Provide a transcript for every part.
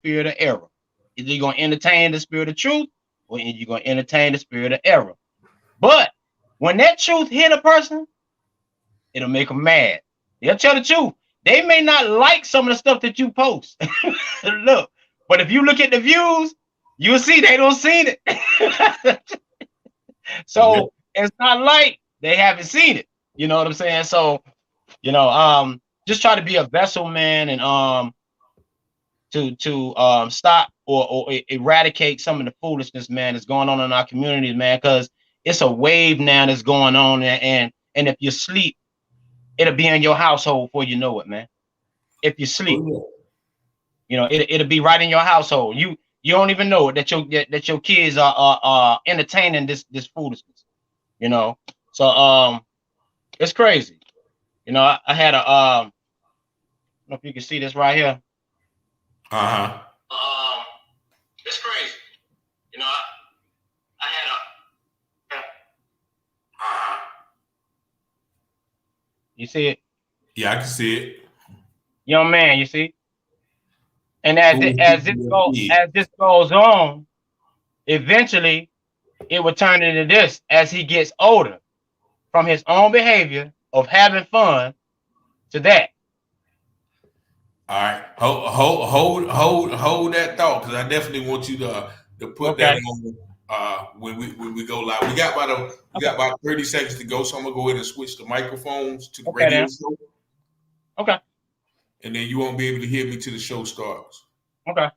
spirit of error. Either you're gonna entertain the spirit of truth, or you're gonna entertain the spirit of error. But when that truth hit a person, it'll make them mad. They'll tell the truth. They may not like some of the stuff that you post. Look, but if you look at the views, you'll see they don't seen it. So it's not like they haven't seen it. You know what I'm saying? So, just try to be a vessel, man, and to stop or eradicate some of the foolishness, man, that's going on in our communities, man, because it's a wave now that's going on, and if you sleep, it'll be in your household before you know it, man. If you sleep, it'll be right in your household. You don't even know it, that your kids are entertaining this foolishness, So it's crazy. I had a I don't know if you can see this right here. It's crazy. I had a You see it? Yeah, I can see it. Young man, you see? And as this goes on, eventually it will turn into this as he gets older, from his own behavior of having fun to that. All right, hold that thought, because I definitely want you to put that on when we go live. We got about 30 seconds to go, so I'm gonna go ahead and switch the microphones to the radio show. Okay. And then you won't be able to hear me till the show starts. Okay.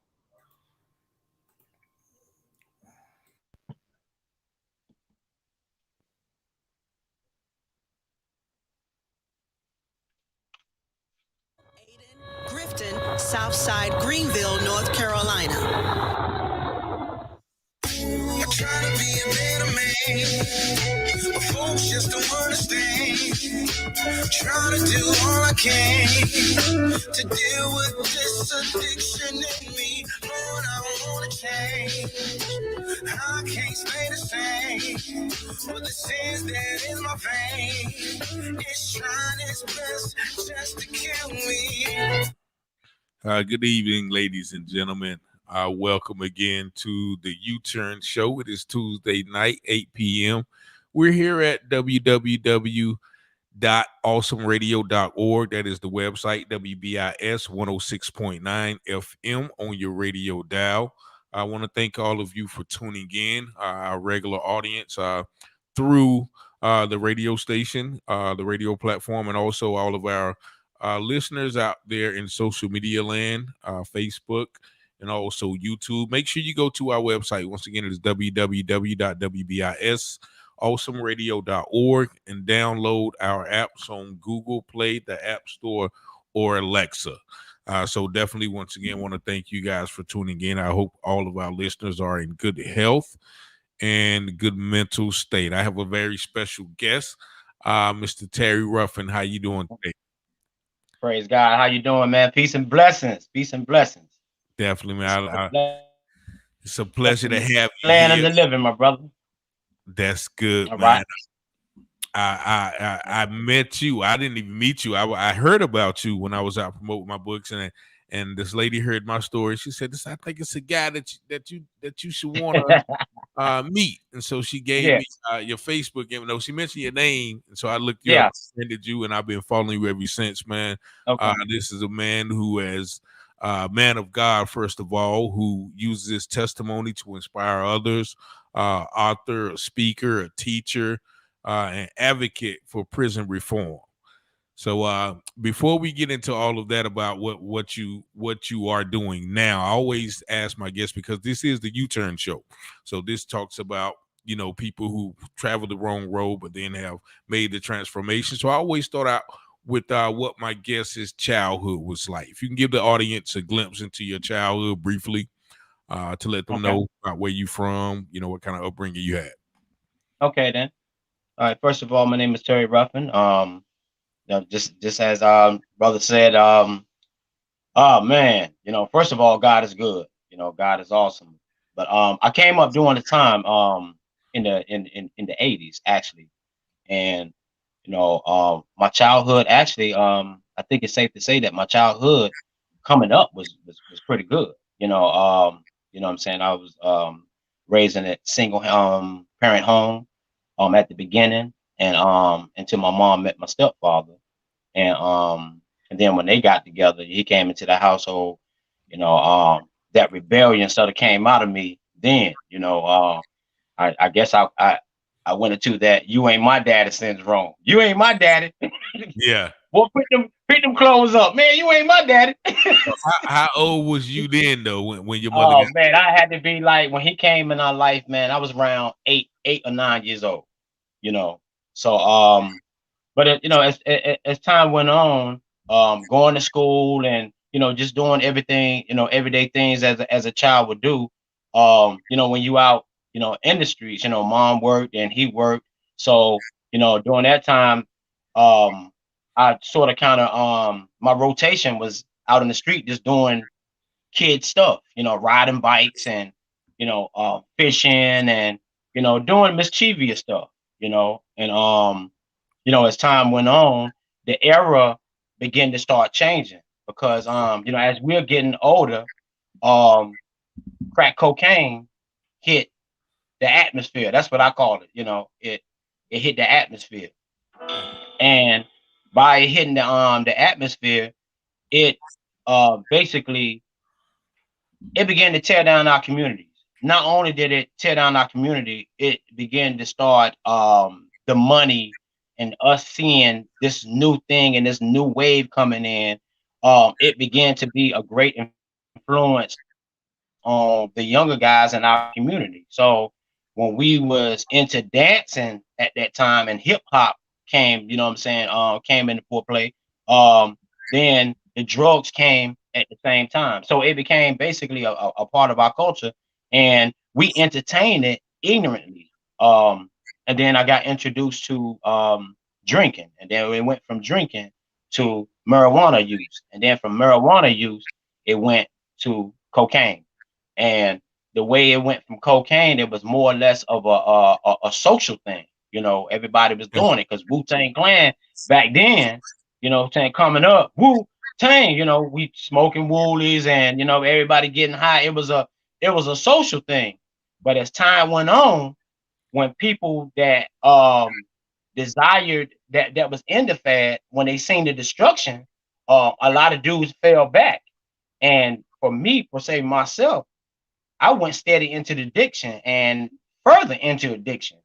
Grifton, Southside, Greenville, North Carolina. I try to be a better man, but folks just don't understand. Try to do all I can to deal with this addiction in me. Lord, I want to change. I can't stay the same. But the sins that in my vein, it's trying its best just to kill me. Good evening, ladies and gentlemen. Welcome again to the UTurn Show. It is Tuesday night, 8 p.m. We're here at www.awesomeradio.org. That is the website, WBIS 106.9 FM on your radio dial. I want to thank all of you for tuning in, our regular audience, through the radio station, the radio platform, and also all of our listeners out there in social media land, Facebook, and also YouTube. Make sure you go to our website. Once again, it is www.wbisawesomeradio.org and download our apps on Google Play, the App Store, or Alexa. So definitely, once again, want to thank you guys for tuning in. I hope all of our listeners are in good health and good mental state. I have a very special guest, Mr. Terry Ruffin. How you doing today? Praise God. How you doing, man? Peace and blessings. Peace and blessings. Definitely, man. It's a pleasure to have you Land here. of the living, my brother. That's good, all man. Right. I met you. I didn't even meet you. I heard about you when I was out promoting my books, and this lady heard my story. She said, "I think it's a guy that you should want to meet." And so she gave me your Facebook, even though she mentioned your name. And so I looked you up, sent you, and I've been following you ever since, man. Okay. This is a man who has man of God, first of all, who uses his testimony to inspire others. Author, a speaker, a teacher, an advocate for prison reform. So before we get into all of that about what you are doing now, I always ask my guests, because this is the UTurn Show. So this talks about, people who travel the wrong road but then have made the transformation. So I always start out with what my guest's childhood was like. If you can give the audience a glimpse into your childhood briefly, to let them know about where you from, what kind of upbringing you had. Okay, then. All right. First of all, my name is Terry Ruffin. Just as brother said, oh man, first of all, God is good. God is awesome. But I came up during the time in the 80s actually, and my childhood actually, I think it's safe to say that my childhood coming up was pretty good. You know, you know what I'm saying? I was raised in a single parent home at the beginning, and until my mom met my stepfather. And then when they got together, he came into the household, you know, that rebellion sort of came out of me then, you know. I guess I went into that you ain't my daddy syndrome. You ain't my daddy. Yeah. Boy, pick them clothes up, man. You ain't my daddy. How old was you then though when your mother got Oh man, I had to be like when he came in our life, man. I was around 8 or 9 years old, you know. So but you know, as time went on, going to school and you know, just doing everything, you know, everyday things as a child would do. You know, when you out, you know, in the streets, you know, mom worked and he worked. So, you know, during that time, I sort of kind of my rotation was out in the street just doing kid stuff, you know, riding bikes and you know, fishing and you know, doing mischievous stuff, you know, and you know, as time went on, the era began to start changing because you know, as we're getting older, um, crack cocaine hit the atmosphere. That's what I call it. You know, it hit the atmosphere, and by it hitting the atmosphere, it basically it began to tear down our communities. Not only did it tear down our community, it began to start the money and us seeing this new thing and this new wave coming in. It began to be a great influence on the younger guys in our community. So when we was into dancing at that time and hip hop came, you know what I'm saying, came into foreplay, then the drugs came at the same time. So it became basically a part of our culture and we entertained it ignorantly. And then I got introduced to drinking, and then it went from drinking to marijuana use, and then from marijuana use, it went to cocaine. And the way it went from cocaine, it was more or less of a social thing. You know, everybody was doing it because Wu Tang Clan back then, you know, saying coming up, Wu Tang, you know, we smoking woolies and you know everybody getting high. It was a social thing. But as time went on, when people that desired that was in the fad, when they seen the destruction, a lot of dudes fell back. And for me, per se myself, I went steady into the addiction and further into addiction.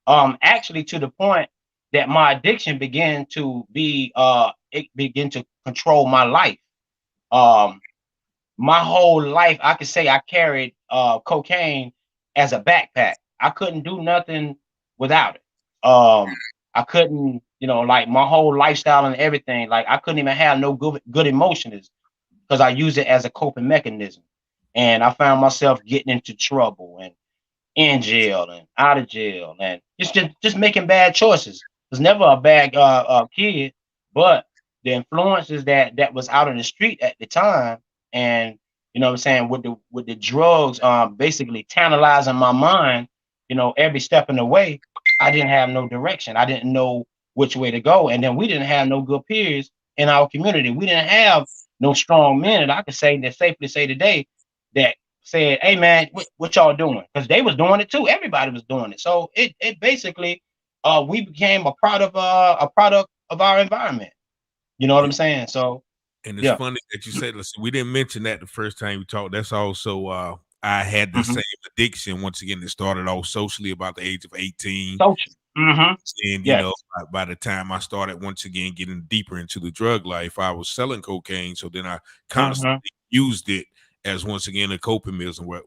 Actually to the point that my addiction began to be it began to control my life. Um, my whole life, I could say I carried cocaine as a backpack. I couldn't do nothing without it. I couldn't, you know, like my whole lifestyle and everything, like I couldn't even have no good emotions because I use it as a coping mechanism. And I found myself getting into trouble and in jail and out of jail and just making bad choices. Was never a bad kid, but the influences that was out in the street at the time, and you know what I'm saying, with the drugs, basically tantalizing my mind, you know, every step in the way, I didn't have no direction. I didn't know which way to go, and then we didn't have no good peers in our community. We didn't have no strong men, and I can say that safely say today that said, "Hey man, what y'all doing?" Because they was doing it too. Everybody was doing it. So it basically, we became a product of our environment. You know what I'm saying? So And it's yeah. funny that you said, listen, we didn't mention that the first time we talked. That's also I had the Mm-hmm. same addiction. Once again, it started off socially about the age of 18. Social. Mm-hmm. And you Yes. know, by the time I started once again getting deeper into the drug life, I was selling cocaine. So then I Mm-hmm. constantly used it as once again a coping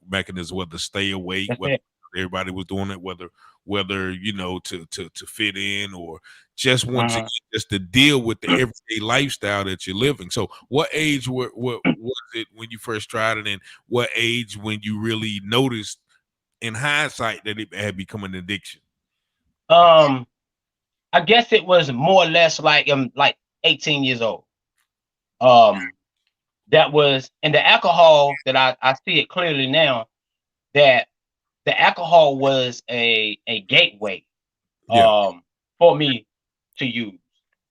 mechanism, whether to stay awake, That's whether it. everybody was doing it, whether you know to fit in, or just once again Mm-hmm. just to deal with the everyday lifestyle that you're living. So what age what was it when you first tried it, and what age when you really noticed in hindsight that it had become an addiction? Um, I guess it was more or less like 18 years old. Um, that was and the alcohol that I see it clearly now that the alcohol was a gateway Yeah. for me to use.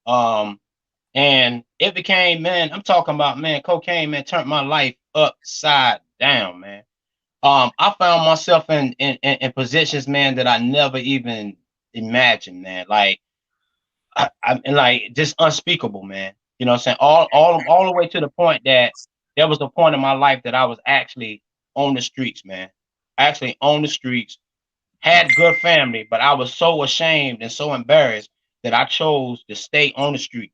Um, and it became, man, I'm talking about, man, cocaine, man, turned my life upside damn, man. I found myself in positions, man, that I never even imagined, man. Like and like just unspeakable, man. You know what I'm saying? All the way to the point that there was a point in my life that I was actually on the streets, man. Actually on the streets, had good family, but I was so ashamed and so embarrassed that I chose to stay on the street.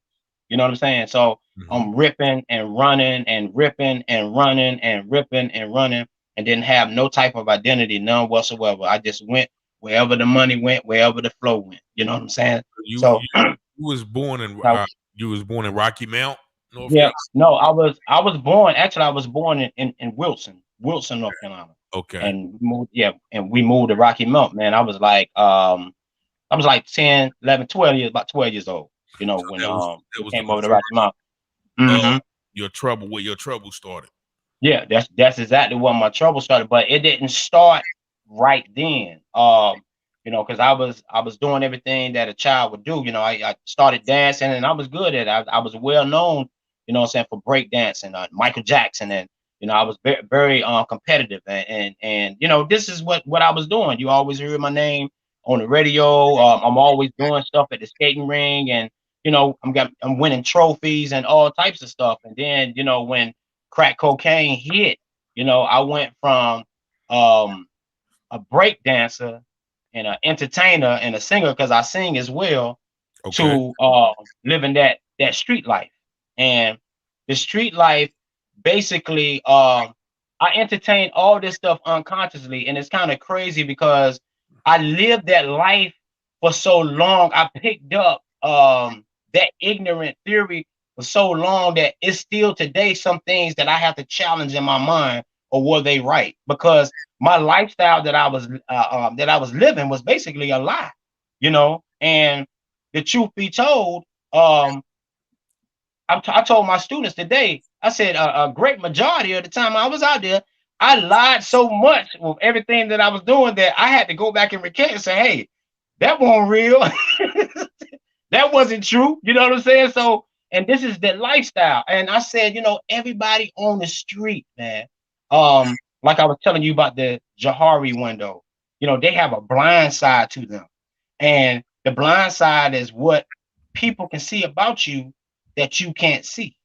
You know what I'm saying? So Mhm. I'm ripping and running and ripping and running and ripping and running and didn't have no type of identity, none whatsoever. I just went wherever the money went, wherever the flow went. You know what I'm saying? You So you you was born in I Rocky Mount, North Yeah, Carolina? no, I was born actually I was born in Wilson, North Carolina. Okay. And we moved, yeah, and we moved to Rocky Mount, man. I was like 10, 11, 12 years, about 12 years old, So when that we was the came over to Rocky majority Mount. of Hmm. your trouble, where your trouble started. Yeah, that's exactly where my trouble started, but it didn't start right then. Because I was doing everything that a child would do. I started dancing and I was good at it. I was well known, what I'm saying, for break dancing, Michael Jackson, and I was very, very competitive, and this is what I was doing. You always hear my name on the radio. I'm always doing stuff at the skating ring, and I'm winning trophies and all types of stuff. And then when crack cocaine hit, I went from um, a break dancer and an entertainer and a singer, because I sing as well, Okay. to living that street life. And the street life, basically, I entertain all this stuff unconsciously, and it's kind of crazy because I lived that life for so long. I picked up that ignorant theory for so long that it's still today some things that I have to challenge in my mind, or were they right? Because my lifestyle that I was living was basically a lie, and the truth be told, I told my students today, I said a great majority of the time I was out there, I lied so much with everything that I was doing that I had to go back and recant and say, hey, that wasn't real. That wasn't true. You know what I'm saying? So, and this is the lifestyle. And I said, everybody on the street, man. Like I was telling you about the Jahari window, they have a blind side to them. And the blind side is what people can see about you that you can't see.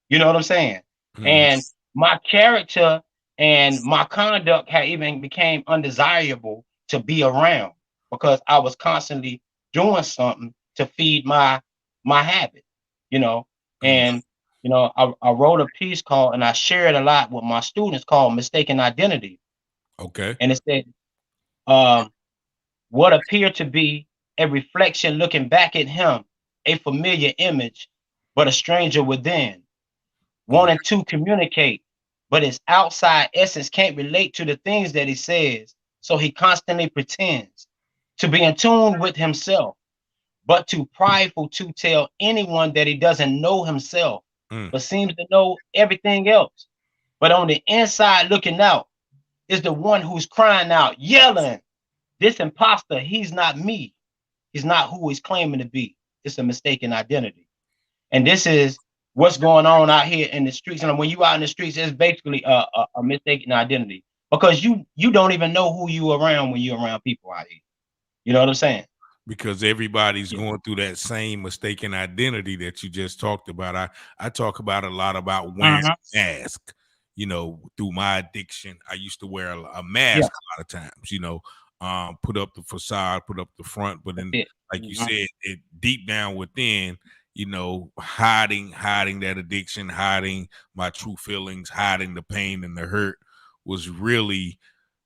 You know what I'm saying? Mhm. And my character and my conduct had even became undesirable to be around, because I was constantly doing something to feed my habit, you know. Mhm. And I wrote a piece called, and I share it a lot with my students, called Mistaken Identity. Okay. And it said, um, what appeared to be a reflection looking back at him, a familiar image, but a stranger within, Okay. wanting to communicate, but his outside essence can't relate to the things that he says. So he constantly pretends to be in tune with himself, but too prideful to tell anyone that he doesn't know himself, Mm. but seems to know everything else. But on the inside, looking out, is the one who's crying out, yelling, this imposter, he's not me. He's not who he's claiming to be. It's a mistaken identity. And this is what's going on out here in the streets. And when you out in the streets, it's basically a mistaken identity, because you don't even know who you around when you're around people out here. You know what I'm saying? Because everybody's Yeah. going through that same mistaken identity that you just talked about. I talk about a lot about wearing Uh-huh. a mask. Through my addiction, I used to wear a mask Yeah. a lot of times. Put up the facade, put up the front, but That's then, it. like you Mhm. said, it deep down within, hiding that addiction, hiding my true feelings, hiding the pain and the hurt was really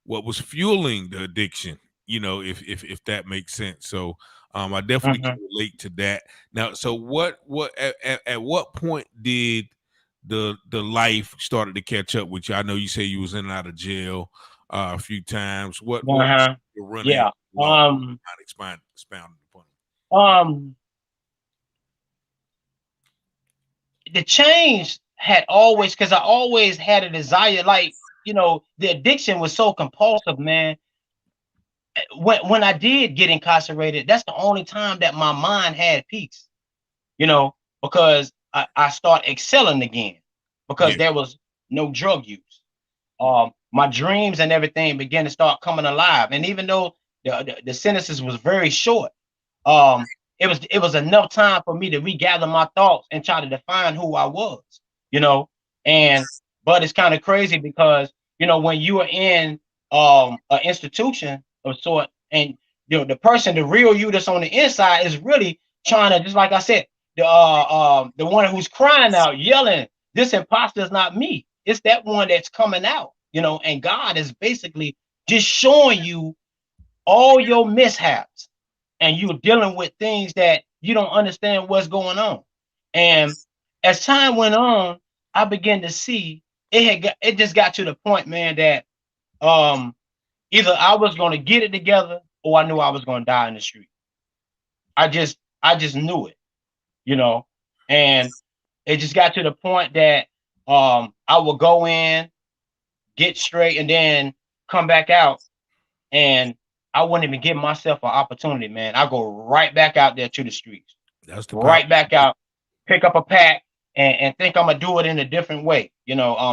what was fueling the addiction, if that makes sense. So I definitely Mhm. can relate to that. Now, so what at what point did the life started to catch up with you? I know you say you was in and out of jail a few times. What was Uh-huh. your run in Yeah. law? Mind expounding upon it. Um, the change had always, because I always had a desire, like, the addiction was so compulsive, man. When I did get incarcerated, that's the only time that my mind had peace, because I start excelling again, because Yeah. there was no drug use. my dreams and everything began to start coming alive. And even though the sentences was very short, um, it was enough time for me to regather my thoughts and try to define who I was, you know. And but it's kind of crazy because when you are in an institution of sort, and the person, the real you that's on the inside is really trying to, just like I said, the one who's crying out, yelling, "This imposter is not me." It's that one that's coming out, and God is basically just showing you all your mishaps, and you're dealing with things that you don't understand what's going on. And as time went on, I began to see it just got to the point, man, that either I was going to get it together or I knew I was going to die in the street. I just knew it, you know. And it just got to the point that I would go in, get straight, and then come back out, and I wouldn't even give myself an opportunity, man. I go right back out there to the streets, That's the power. right back out, pick up a pack, and think I'm gonna do it in a different way.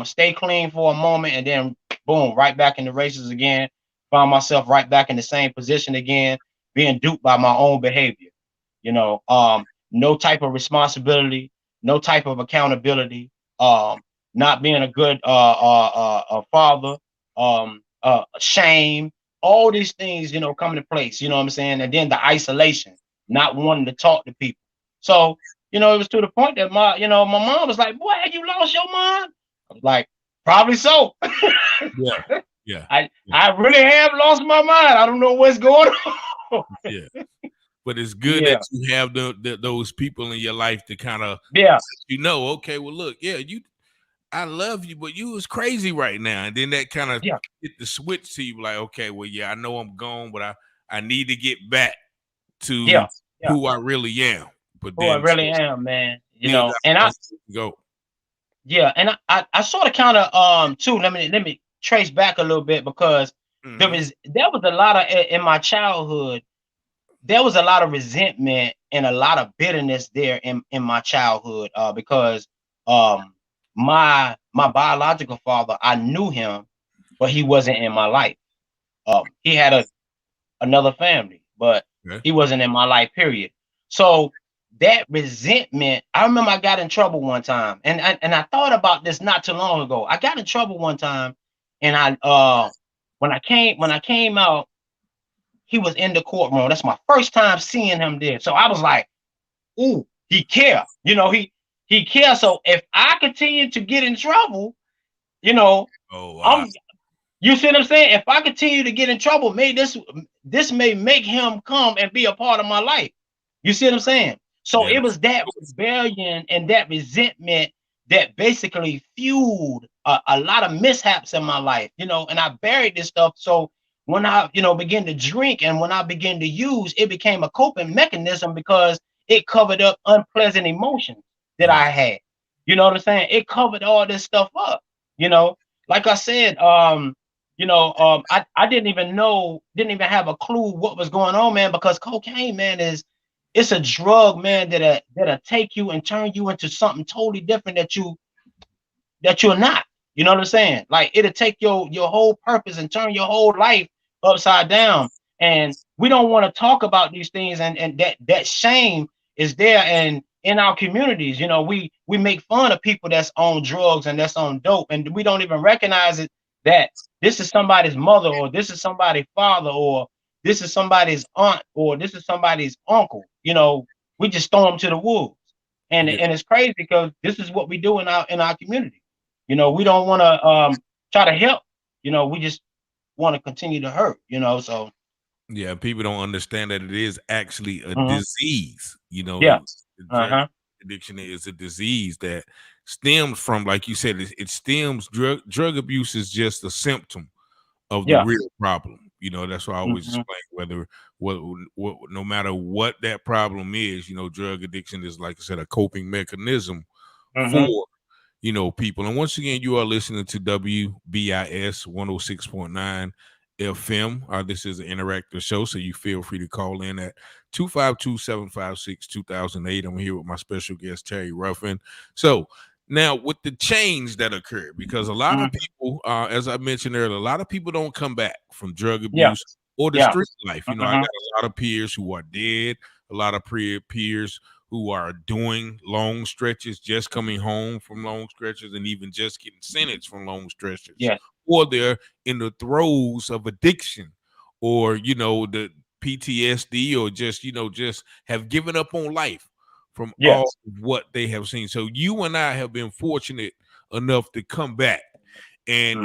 Stay clean for a moment, and then boom, right back in the races again. Found myself right back in the same position again, being duped by my own behavior. No type of responsibility, no type of accountability, not being a good father, shame, all these things, come into place, you know what I'm saying? And then the isolation, not wanting to talk to people. So, it was to the point that my mom was like, "Boy, have you lost your mind?" I was like, "Probably so." Yeah. I really have lost my mind. I don't know what's going on. Yeah. But it's good that you have those people in your life to kind of, okay, well, look, I love you, but you was crazy right now. And then that kind of hit the switch to you, like, okay, well, I know I'm gone, but I need to get back to who I really am. But who I really am, man. And I go. Yeah, and I sort of kind of too. Let me trace back a little bit, because there was a lot of, in my childhood, there was a lot of resentment and a lot of bitterness there in my childhood, because my biological father, I knew him, but he wasn't in my life. He had another family, but he wasn't in my life, period. So that resentment, I remember I got in trouble one time, and I thought about this not too long ago. I got in trouble one time, and when I came out, he was in the courtroom. That's my first time seeing him there. So I was like, "Ooh, he care." He cares. So if I continue to get in trouble, oh, wow. You see what I'm saying? If I continue to get in trouble, this may make him come and be a part of my life. You see what I'm saying? So it was that rebellion and that resentment that basically fueled a lot of mishaps in my life, and I buried this stuff. So when I, began to drink and when I began to use, it became a coping mechanism, because it covered up unpleasant emotions that I had. You know what I'm saying? It covered all this stuff up, like I said, I didn't even have a clue what was going on, man, because cocaine, man, it's a drug, man, that'll take you and turn you into something totally different that you're not. You know what I'm saying? Like, it'll take your whole purpose and turn your whole life upside down. And we don't want to talk about these things, and that shame is there, and in our communities, we make fun of people that's on drugs and that's on dope, and we don't even recognize it, that this is somebody's mother, or this is somebody's father, or this is somebody's aunt, or this is somebody's uncle. We just throw them to the wolves, and it's crazy, because this is what we do in our community. We don't want to try to help. We just want to continue to hurt. So people don't understand that it is actually a disease. Addiction is a disease that stems from, like you said, it stems. Drug abuse is just a symptom of the real problem. That's why I always explain, no matter what that problem is, drug addiction is, like I said, a coping mechanism for people. And once again, you are listening to WBIS 106.9 FM. This is an interactive show, so you feel free to call in at 252-756-2008. I'm here with my special guest, Terry Ruffin. So, Now, with the change that occurred, because a lot of Mhm. people, as I mentioned earlier, a lot of people don't come back from drug Yeah, abuse or the yeah. street life. You know, I got Mhm. a lot of peers who are dead, a lot of peers who are doing long stretches, just coming home from long stretches, and even just getting sentenced from long stretches, Yes, or they're in the throes of addiction, or the PTSD, or just just have given up on life from all yes. of what they have seen. So you and I have been fortunate enough to come back and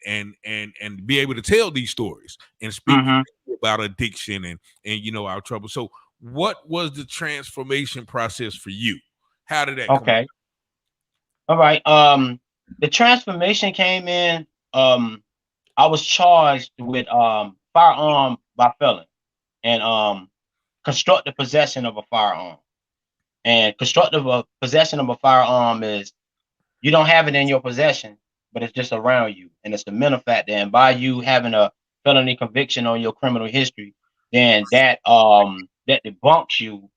and Mhm. and be able to tell these stories and speak Mhm. about addiction and our trouble. So what was the transformation process for you? How did that come Okay. All right. The transformation came in. I was charged with firearm by felon and constructive possession of a firearm. And constructive possession of a firearm is you don't have it in your possession, but it's just around you, and it's the mental factor. And by you having a felony conviction on your criminal history, then that debunks you,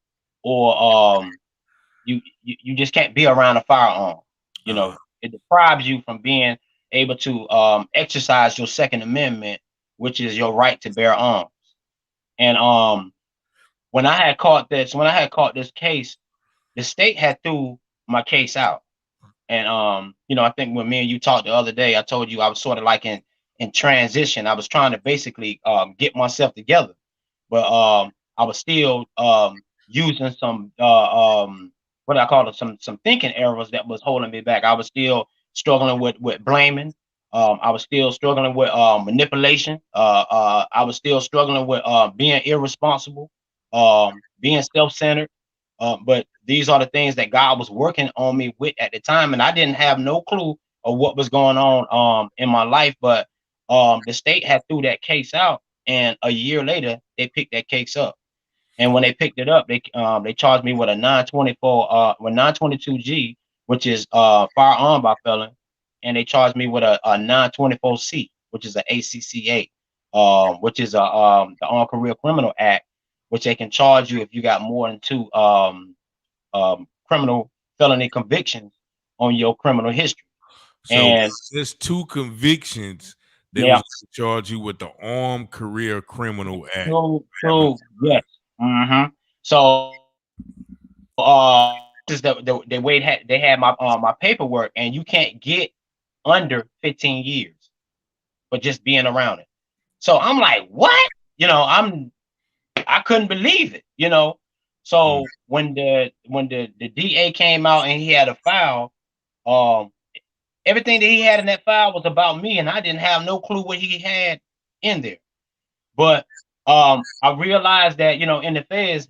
or you just can't be around a firearm. You uh, know, it deprives you from being able to exercise your Second Amendment, which is your right to bear arms. And when I had caught this case, the state had threw my case out. And I think when me and you talked the other day, I told you I was sort of like in transition. I was trying to basically get myself together, but I was still using some what I call it, some thinking errors that was holding me back. I was still struggling with blaming. I was still struggling with manipulation. I was still struggling with being irresponsible, being self-centered. But these are the things that God was working on me with at the time, and I didn't have no clue of what was going on in my life. But the state had threw that case out, and a year later they picked that case up. And when they picked it up, they charged me with a 924 with 922G, which is firearm by felon, and they charged me with a 924C, which is a ACCA, which is a the Armed Career Criminal Act, which they can charge you if you got more than two criminal felony convictions on your criminal history. so And there's two convictions they was yeah, gonna charge you with the Armed Career Criminal Act. Having so yes. Hmm. So is the way they had my paperwork, and you can't get under 15 years for just being around it. So I'm like, what? You know, I couldn't believe it, you know. mm, So when the DA came out and he had a file, um, everything that he had in that file was about me, and I didn't have no clue what he had in there. But I realized that in the feds,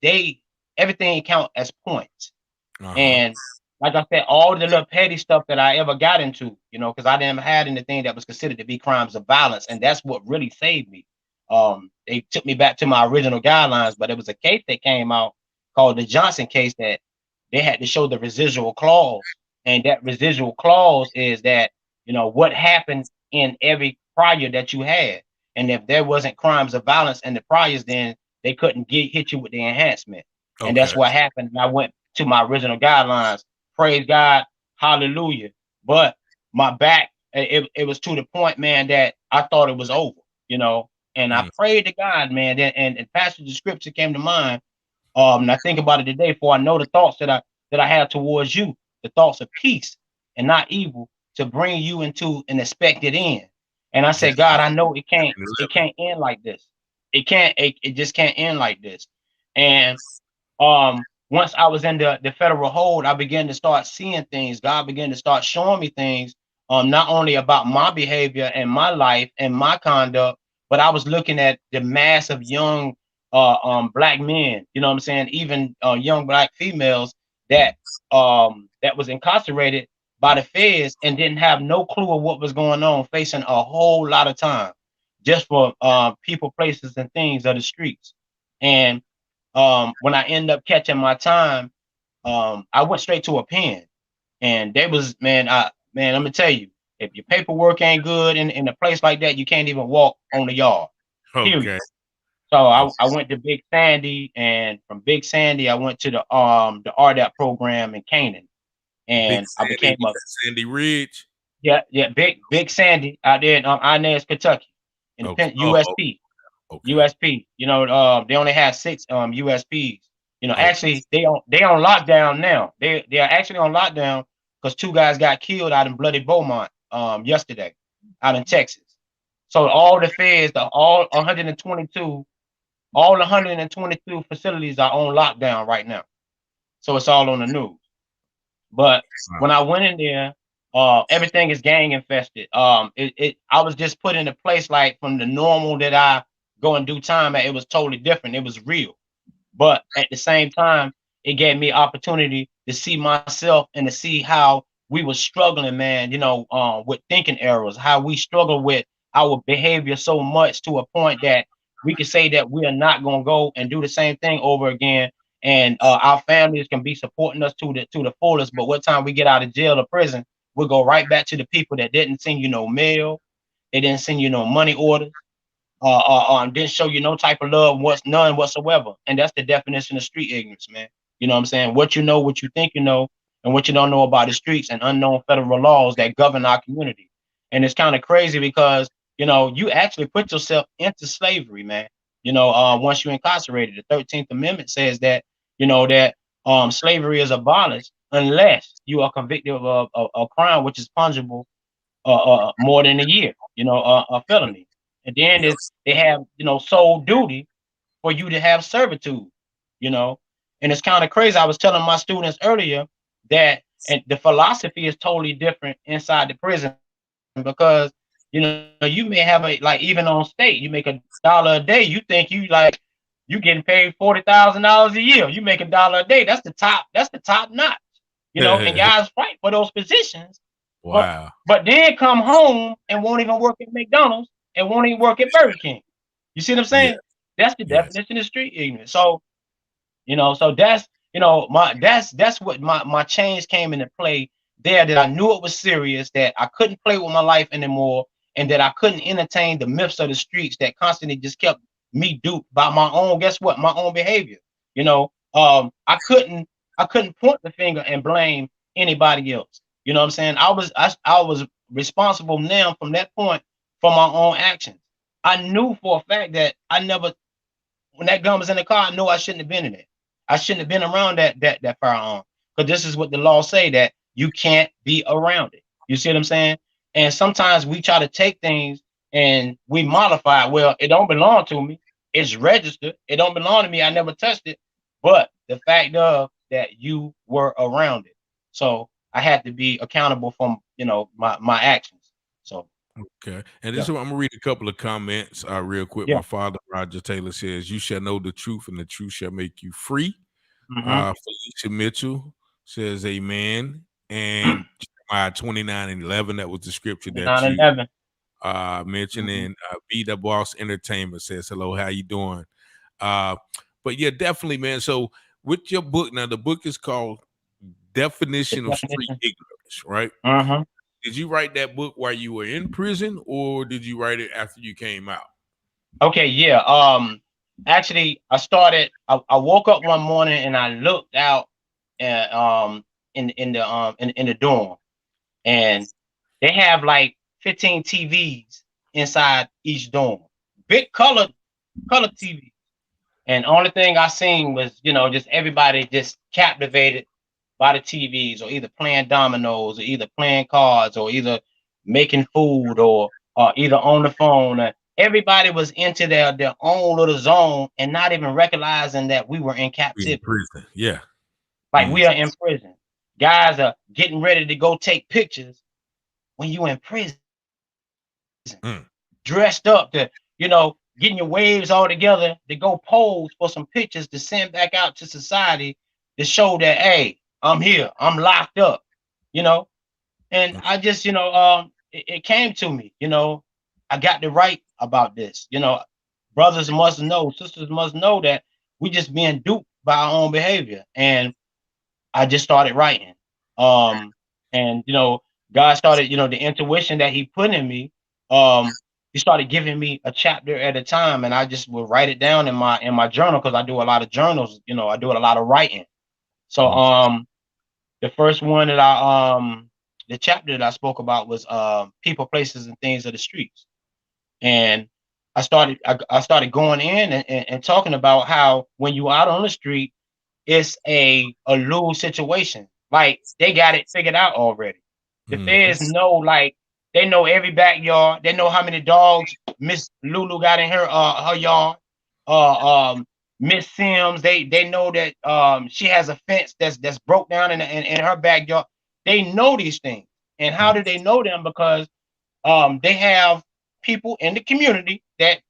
they everything count as points. uh-huh. And like I said, all the little petty stuff that I ever got into, because I didn't have anything that was considered to be crimes of violence, and that's what really saved me. They took me back to my original guidelines, but it was a case that came out called the Johnson case that they had to show the residual clause, and that residual clause is that what happened in every prior that you had, and if there wasn't crimes of violence in the priors, then they couldn't hit you with the enhancement, and Okay. that's what happened. And I went to my original guidelines. Praise God, hallelujah. But my back, it was to the point, man, that I thought it was over. And I Mm, prayed to God, man, and passage of scripture came to mind. And I think about it today, for I know the thoughts that I have towards you, the thoughts of peace and not evil, to bring you into an expected end. And I said, God, I Jeremiah know it can't it 11. can't end like this. It just can't end like this. And once I was in the federal hold, I began to start seeing things. God began to start showing me things, not only about my behavior and my life and my conduct, but I was looking at the mass of young black men, you know what I'm saying, even young black females that that was incarcerated by the feds and didn't have no clue of what was going on, facing a whole lot of time just for people, places, and things of the streets. And when I end up catching my time, I went straight to a pen, and they was man, let me tell you, if your paperwork ain't good in a place like that, you can't even walk on the yard. Period. Okay. So I went to Big Sandy, and from Big Sandy, I went to the RDAP program in Canaan, Big and I Sandy, became a Sandy Ridge. yeah, big Sandy out there in Inez, Kentucky, in the Okay. Oh, USP. okay. USP. You know, they only have 6 USPs. You know, Okay. actually they on lockdown now. They are actually on lockdown because 2 guys got killed out in Bloody Beaumont yesterday out in Texas. So all the feds, all 122 facilities are on lockdown right now. So it's all on the news. But when Wow. I went in there, everything is gang infested. I was just put in a place like from the normal that I go and do time at. It was totally different. It was real. But at the same time, it gave me opportunity to see myself and to see how we were struggling, man, with thinking errors, how we struggle with our behavior so much to a point that we can say that we are not going to go and do the same thing over again. And our families can be supporting us to the fullest. But what time we get out of jail or prison, we'll go right back to the people that didn't send you no mail. They didn't send you no money orders, didn't show you no type of love, none whatsoever. And that's the definition of street ignorance, man. You know what I'm saying? What you know, what you think you know, and what you don't know about the streets and unknown federal laws that govern our community. And it's kind of crazy because, you actually put yourself into slavery, man. Once you're incarcerated, the 13th Amendment says that, that slavery is abolished unless you are convicted of a crime which is punishable more than a year, a felony. And then they have, sole duty for you to have servitude, you know. And it's kind of crazy. I was telling my students earlier that and the philosophy is totally different inside the prison because you may have like even on state, you make $1 a day. You think you getting paid $40,000 a year. You make $1 a day. That's the top notch, and guys fight for those positions. But Wow. but then come home and won't even work at McDonald's and won't even work at Burger King. You see what I'm Yeah. saying? That's the Yes. definition of street ignorance. So so that's what my change came into play there, that I knew it was serious, that I couldn't play with my life anymore, and that I couldn't entertain the myths of the streets that constantly just kept me duped by my own, guess what, my own behavior. I couldn't point the finger and blame anybody else. You know what I'm saying? I was responsible now from that point for my own actions. I knew for a fact that I never, when that gun was in the car, I know I shouldn't have been in it. I shouldn't have been around that firearm, because this is what the law say, that you can't be around it. You see what I'm saying? And sometimes we try to take things and we modify it. Well, it don't belong to me. It's registered. It don't belong to me. I never touched it. But the fact of that you were around it. So I had to be accountable from my actions. So Okay. And this yeah, is I'm gonna read a couple of comments real quick. yeah. My father, Roger Taylor, says, "You shall know the truth, and the truth shall make you free." Mm-hmm. Felicia Mitchell says, "Amen." And Jeremiah 29:11, that was the scripture that you 9/11. mentioned. Mm-hmm. And Be the Boss Entertainment says, "Hello, how you doing?" Uh, but yeah, definitely, man. So with your book now, the book is called The Definition of Street definition. Ignorance, right? Mm-hmm. Did you write that book while you were in prison, or did you write it after you came out? Okay, yeah. Actually, I woke up one morning and I looked out at, in the dorm, and they have like 15 TVs inside each dorm, big color TV. And only thing I seen was, just everybody just captivated by the TVs, or either playing dominoes, or either playing cards, or either making food, or either on the phone. Everybody was into their own little zone and not even recognizing that we were in We in captivity. prison. Yeah. Like Mm, we are in prison. Guys are getting ready to go take pictures when you in prison, mm. dressed up to, getting your waves all together to go pose for some pictures to send back out to society to show that, hey, I'm here, I'm locked up, you know. And Mm. I just, it came to me, I got to write about this. Brothers must know, sisters must know that we just being duped by our own behavior. And I just started writing. Um, and God started, the intuition that He put in me. He started giving me a chapter at a time, and I just would write it down in my journal, because I do a lot of journals. I do a lot of writing. So Mm. The first one that the chapter that I spoke about was people, places, and things of the streets. And I started going in and talking about how when you out on the street, it's a lose situation. Like they got it figured out already. The Mm. feds know, like they know every backyard. They know how many dogs Miss Lulu got in her yard. Um, Miss Sims, they know that she has a fence that's broke down in her backyard. They know these things. And how do they know them? Because they have people in the community that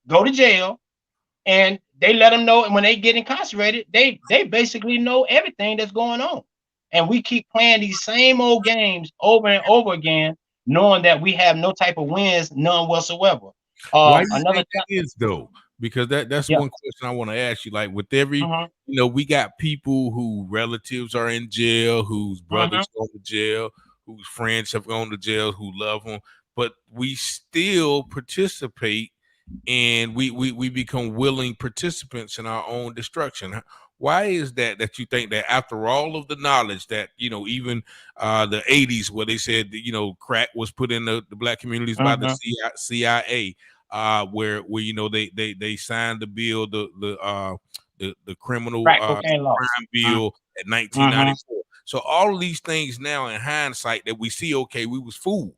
go to jail, and they let them know. And when they get incarcerated, they basically know everything that's going on. And we keep playing these same old games over and over again, knowing that we have no type of wins, none whatsoever. Why do you Another think that is though? Because that's yeah. one question I want to ask you. Like with every, Hmm. we got people who relatives are in jail, whose Hmm. brothers go to jail, whose friends have gone to jail, who love them, but we still participate, and we become willing participants in our own destruction. Why is that you think that after all of the knowledge that even the 80s, where they said that, crack was put in the black communities by the Hmm. CIA, where they signed the bill, the criminal Crack cocaine law. crime bill at Mm-hmm. 1994. So all of these things now in hindsight that we see, okay, we was fooled,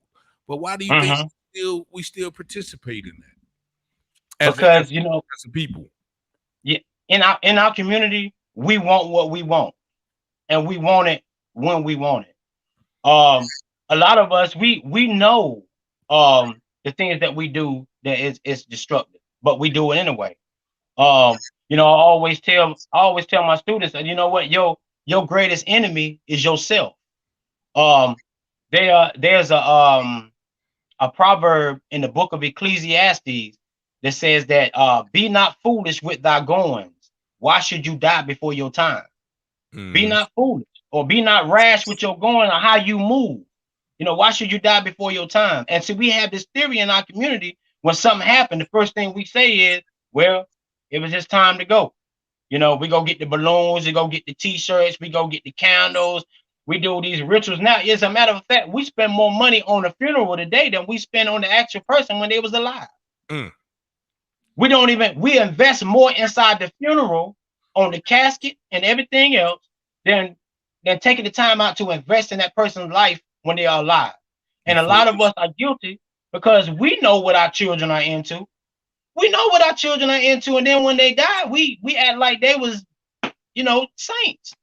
but why do you think Hmm. we still participate in that as Because a people? yeah, in our community, we want what we want, and we want it when we want it. A lot of us, we know the things that we do that is destructive, but we do it anyway. I always tell my students that, you know what, your greatest enemy is yourself. Um, there's a proverb in the book of Ecclesiastes that says that be not foolish with thy goings. Why should you die before your time? Be Mm-hmm. not foolish, or be not rash with your going or how you move. Why should you die before your time? And so we have this theory in our community: when something happened, the first thing we say is, well, it was just time to go. We go get the balloons, we go get the t-shirts, we go get the candles, we do these rituals. Now, as a matter of fact, we spend more money on a funeral today than we spend on the actual person when they was alive. Mm. We invest more inside the funeral, on the casket and everything else, than taking the time out to invest in that person's life when they are alive. And a Before lot you, of us are guilty because we know what our children are into. We know what our children are into, and then when they die, we act like they was, saints.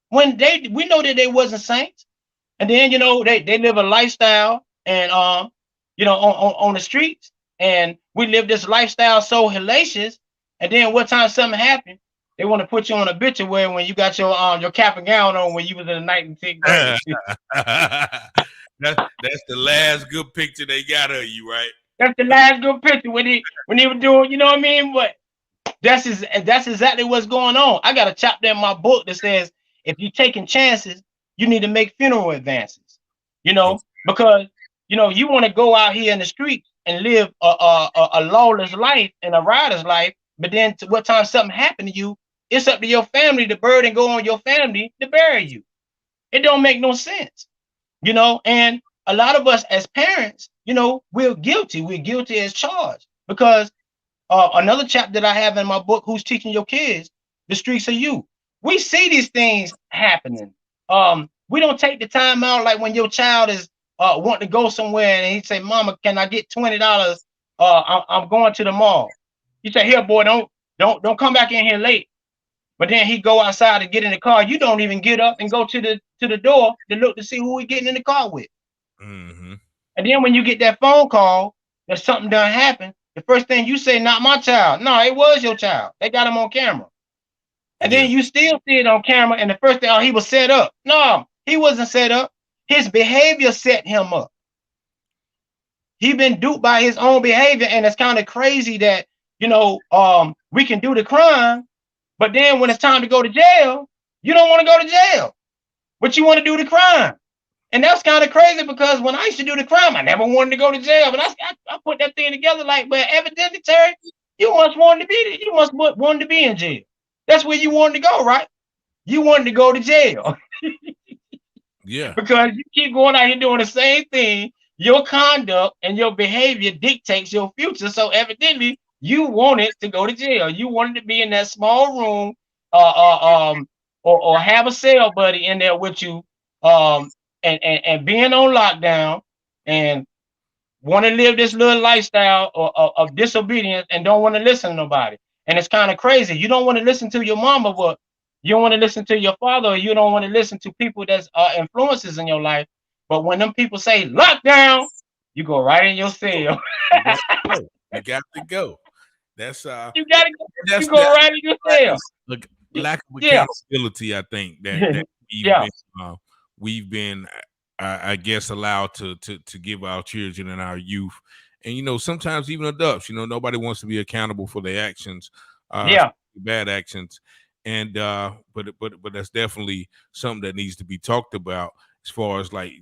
When we know that they wasn't saints. And then they live a lifestyle, and on the streets, and we live this lifestyle so hellacious. And then what time something happened, they want to put you on a obituary when you got your cap and gown on when you was in the ninth and 10th grade. that's the last good picture they got of you, right? That's the last good picture when he was doing, you know what I mean? But that's exactly what's going on. I got a chapter in my book that says if you're taking chances, you need to make funeral advances. Okay. Because you want to go out here in the street and live a lawless life and a rider's life, but then to what time something happened to you, it's up to your family to burden go on your family to bury you. It don't make no sense. And a lot of us as parents, we're guilty. We're guilty as charged because another chapter that I have in my book, Who's Teaching Your Kids? The Streets Are You. We see these things happening. We don't take the time out, like when your child is wanting to go somewhere and he say, "Mama, can I get $20? I'm going to the mall." You say, "Here, boy, don't come back in here late." But then he go outside to get in the car. You don't even get up and go to the door to look to see who he getting in the car with. Mm-hmm. And then when you get that phone call that something done happened, the first thing you say, "Not my child." No, it was your child. They got him on camera. And Yeah. then you still see it on camera, and the first thing, oh, he was set up. No, he wasn't set up. His behavior set him up. He been duped by his own behavior, and it's kind of crazy that we can do the crime, but then when it's time to go to jail, you don't want to go to jail, but you want to do the crime. And that's kind of crazy because when I used to do the crime, I never wanted to go to jail. But I put that thing together like, well, evidently, Terry, you must want to be in jail. That's where you wanted to go, right? You wanted to go to jail. Yeah. Because you keep going out here doing the same thing. Your conduct and your behavior dictates your future. So evidently, you wanted to go to jail. You wanted to be in that small room, or have a cell buddy in there with you, and being on lockdown, and want to live this little lifestyle of disobedience and don't want to listen to nobody. And it's kind of crazy. You don't want to listen to your mama, but you don't want to listen to your father, or you don't want to listen to people that's influences in your life. But when them people say lockdown, you go right in your cell. You got to go. You got to go. That's You gotta go. You that's go right in your cell. like lack of Yeah. accountability. I think that Yeah. we've been I guess allowed to give our children and our youth, and sometimes even adults. Nobody wants to be accountable for their actions, Yeah. bad actions, and but that's definitely something that needs to be talked about as far as like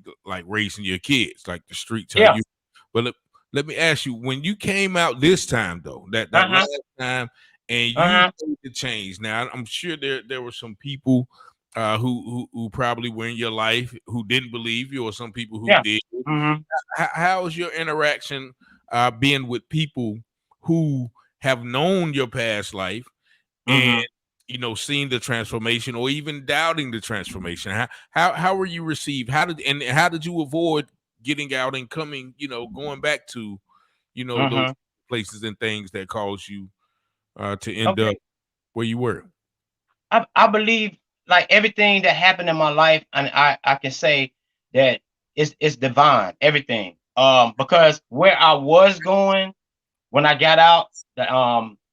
raising your kids, like the streets. Yeah. But let me ask you, when you came out this time, though, that last time, and you made the change. Now, I'm sure there were some people who probably were in your life who didn't believe you, or some people who did. How was your interaction being with people who have known your past life and seeing the transformation, or even doubting the transformation? How were you received? How did you avoid getting out and coming, going back to, those places and things that caused you to end up where you were? I believe, like, everything that happened in my life, and I can say that it's divine, everything. Because where I was going when I got out, as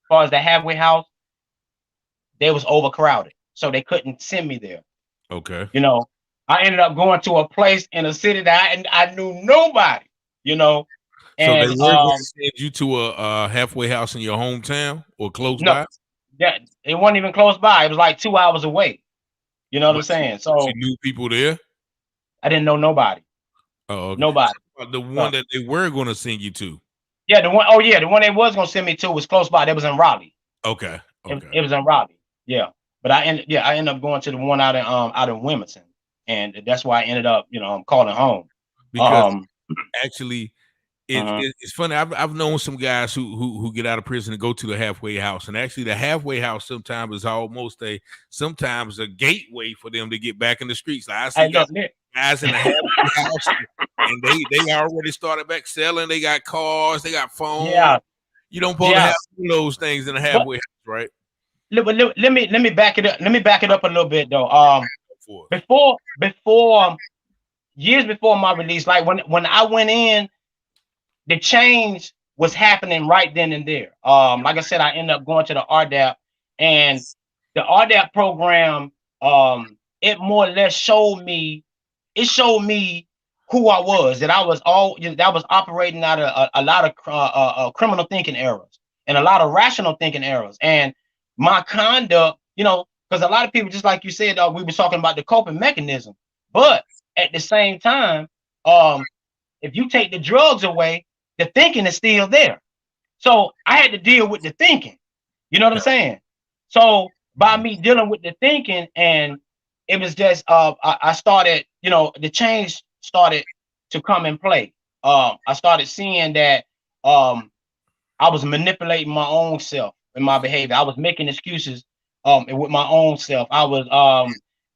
far as the halfway house, they was overcrowded, so they couldn't send me there. Okay. I ended up going to a place in a city that I knew nobody. So they And were going to send you to a halfway house in your hometown or close by? Yeah, it wasn't even close by. It was like 2 hours away. You know what I'm saying? So you knew people there? I didn't know nobody. Oh, okay. Nobody. The one that they were going to send you to? Yeah, the one they was going to send me to was close by. That was in Raleigh. Okay. It was in Raleigh. Yeah, but I ended up going to the one out in Wilmington, and that's why I ended up calling home. Because actually, it's funny. I've known some guys who get out of prison and go to the halfway house, and actually the halfway house sometimes is almost sometimes a gateway for them to get back in the streets. Like, I see guys in the halfway house, and they already started back selling. They got cars, they got phones. Yeah, you don't supposed to have those things in the halfway house, right? Let me back it up. Let me back it up a little bit though. Before years before my release, like when I went in, the change was happening right then and there. Like I said, I ended up going to the RDAP, and the RDAP program, it more or less showed me who I was, that I was operating out of a lot of criminal thinking errors and a lot of rational thinking errors. And my conduct, because a lot of people, just like you said, we were talking about the coping mechanism, but at the same time, if you take the drugs away, the thinking is still there. So I had to deal with the thinking. You know what I'm saying? So by me dealing with the thinking, and it was just I started, the change started to come in play. I started seeing that I was manipulating my own self and my behavior. I was making excuses with my own self. I was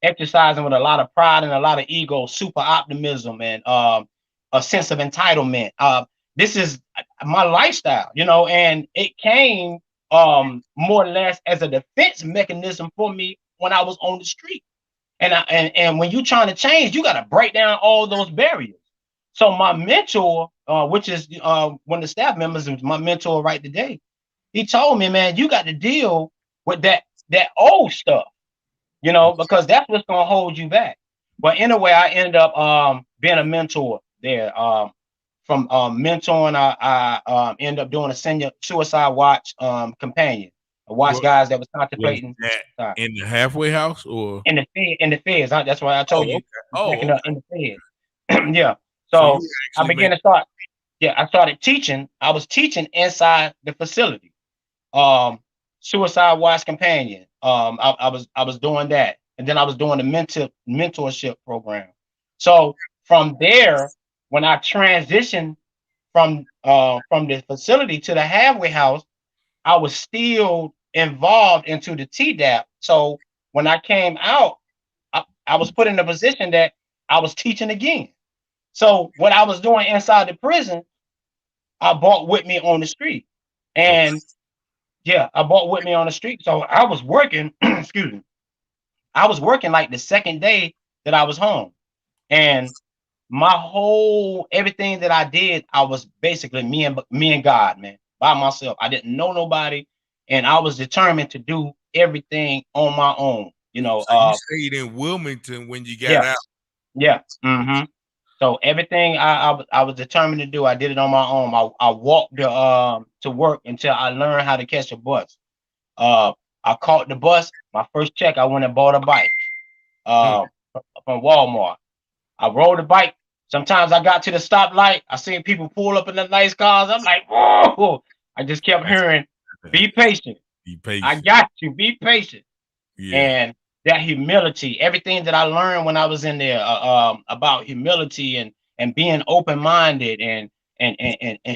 exercising with a lot of pride and a lot of ego, super optimism, and a sense of entitlement. This is my lifestyle, and it came more or less as a defense mechanism for me when I was on the street. And when you're trying to change, you got to break down all those barriers. So my mentor, which is one of the staff members, was my mentor right today. He told me, man, you got to deal with that old stuff, because that's what's gonna hold you back. But anyway, I ended up being a mentor there. From mentoring, I ended up doing a senior suicide watch companion. I watched guys that was contemplating in the halfway house or in the feds. That's why I told you. Okay. In the feds. Yeah. So I began to start. Yeah, I started teaching. I was teaching inside the facility. Suicide watch companion. I was doing that, and then I was doing the mentorship program. So from there, when I transitioned from the facility to the halfway house, I was still involved into the TDAP. So when I came out, I was put in a position that I was teaching again. So what I was doing inside the prison, I brought with me on the street. Okay. And yeah, I brought with me on the street. So I was working, excuse me, I was working like the second day that I was home. And my whole everything that I did, I was basically me and God, man, by myself. I didn't know nobody, and I was determined to do everything on my own. So you stayed in Wilmington when you got Yeah, out. yeah. So everything I was determined to do, I did it on my own. I walked to work until I learned how to catch a bus. Uh, I caught the bus. My first check, I went and bought a bike. Mm. Uh, from Walmart. I rode a bike. Sometimes I got to the stoplight. I seen people pull up in the nice cars. I'm like, whoa! I just kept hearing, "Be patient. Be I patient. got you. Be patient." Yeah. And that humility, everything that I learned when I was in there about humility and being open minded and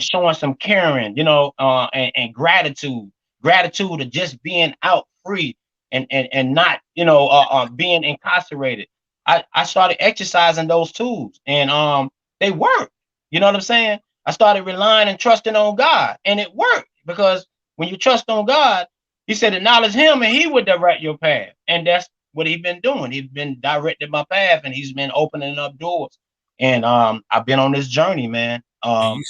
showing some caring, and gratitude of just being out free and not being incarcerated. I started exercising those tools and they work. You know what I'm saying? I started relying and trusting on God, and it worked because when you trust on God, he said, acknowledge him and he would direct your path. And that's what he's been doing. He's been directing my path and he's been opening up doors. And I've been on this journey, man. And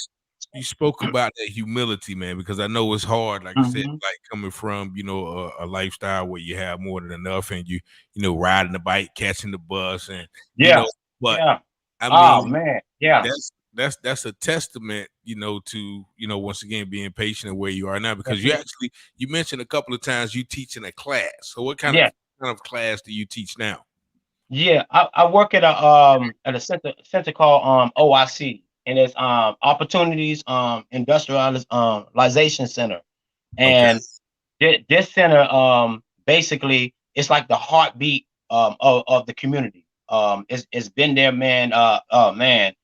you spoke about that humility, man, because I know it's hard, like you said, Mhm. like coming from, a lifestyle where you have more than enough and riding the bike, catching the bus and Yeah. but Yeah. I Oh mean, man. Yeah. that's a testament, to, once again being patient and where you are now, because That's it. you mentioned a couple of times you teach in a class. So what Yeah. kind of class do you teach now? Yeah. I work at a center called OIC, and it's opportunities industrialization center. Okay. And this center basically it's like the heartbeat of the community. It's been there, man, man,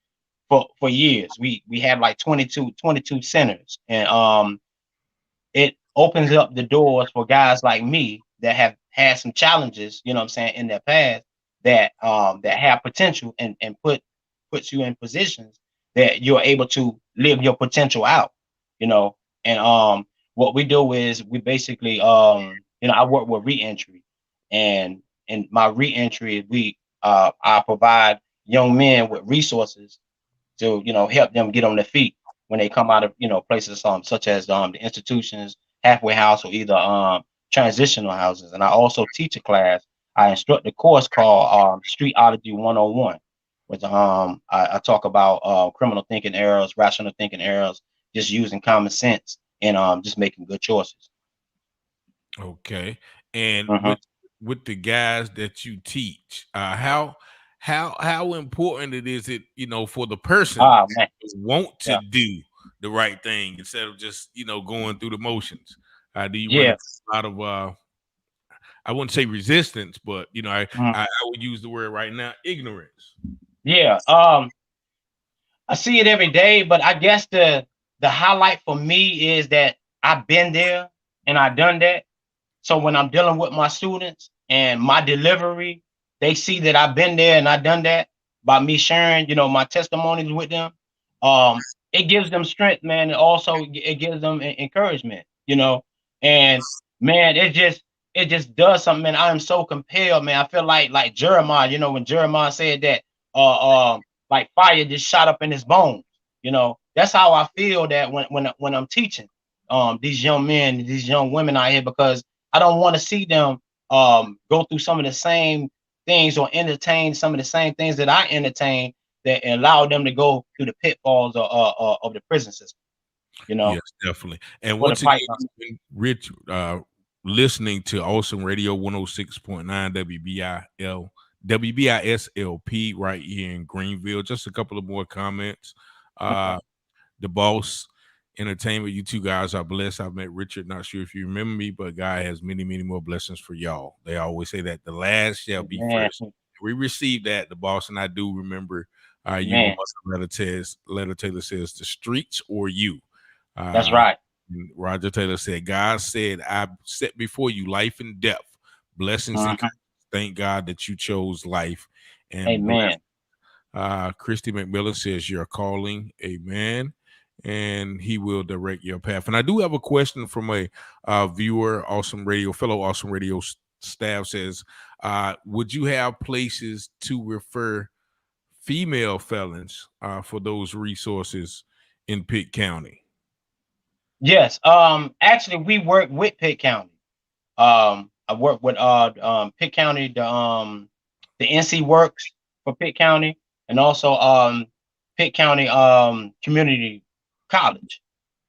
for years. We have like 22 centers, and it opens up the doors for guys like me that have had some challenges, you know what I'm saying, in their past that have potential and puts you in positions that you're able to live your potential out, you know. And what we do is we basically I work with reentry, and in my reentry I provide young men with resources to help them get on their feet when they come out of places such as the institutions, halfway house, or either transitional houses. And I also teach a class. I instruct a course called Streetology 101, which I talk about criminal thinking errors, rational thinking errors, just using common sense and just making good choices. Okay. And Mhm. with the guys that you teach, how important it is for the person Ah man, to want to yeah, do the right thing instead of just going through the motions? Do you run yeah, across a lot of I wouldn't say resistance, but mhm, I would use the word right now, ignorance. yeah. I see it every day, but I guess the highlight for me is that I've been there and I've done that. So when I'm dealing with my students and my delivery, they see that I've been there and I've done that by me sharing, my testimonies with them. It gives them strength, man. And also it gives them encouragement. And man, it just does something, man. I am so compelled, man. I feel like Jeremiah, when Jeremiah said that like fire just shot up in his bones. That's how I feel that when I'm teaching these young men, these young women out here, because I don't want to see them go through some of the same things or entertain some of the same things that I entertain that allow them to go through the pitfalls of the prison system, Yes, definitely. And or the once again, python. you've been Rich, listening to Awesome Radio 106.9 WBISLP right here in Greenville. Just a couple of more comments. Okay. The Boss Entertainment, you two guys are blessed. I've met Richard, not sure if you remember me, but God has many, many more blessings for y'all. They always say that the last shall be Man, first. We received that, the boss, and I do remember you Man, Letter Taylor says, the streets or you. that's Uh, right. and Roger Taylor said, God said, I set before you life and death, blessings and Mhm. curses. Thank God that you chose life and bless. Amen. Christy McMillan says, you're calling. Amen. And he will direct your path. And I do have a question from a viewer, fellow Awesome Radio staff says, would you have places to refer female felons for those resources in Pitt County? Yes. Actually, we work with Pitt County. I work with Pitt County, the NC Works for Pitt County, and also Pitt County Community College.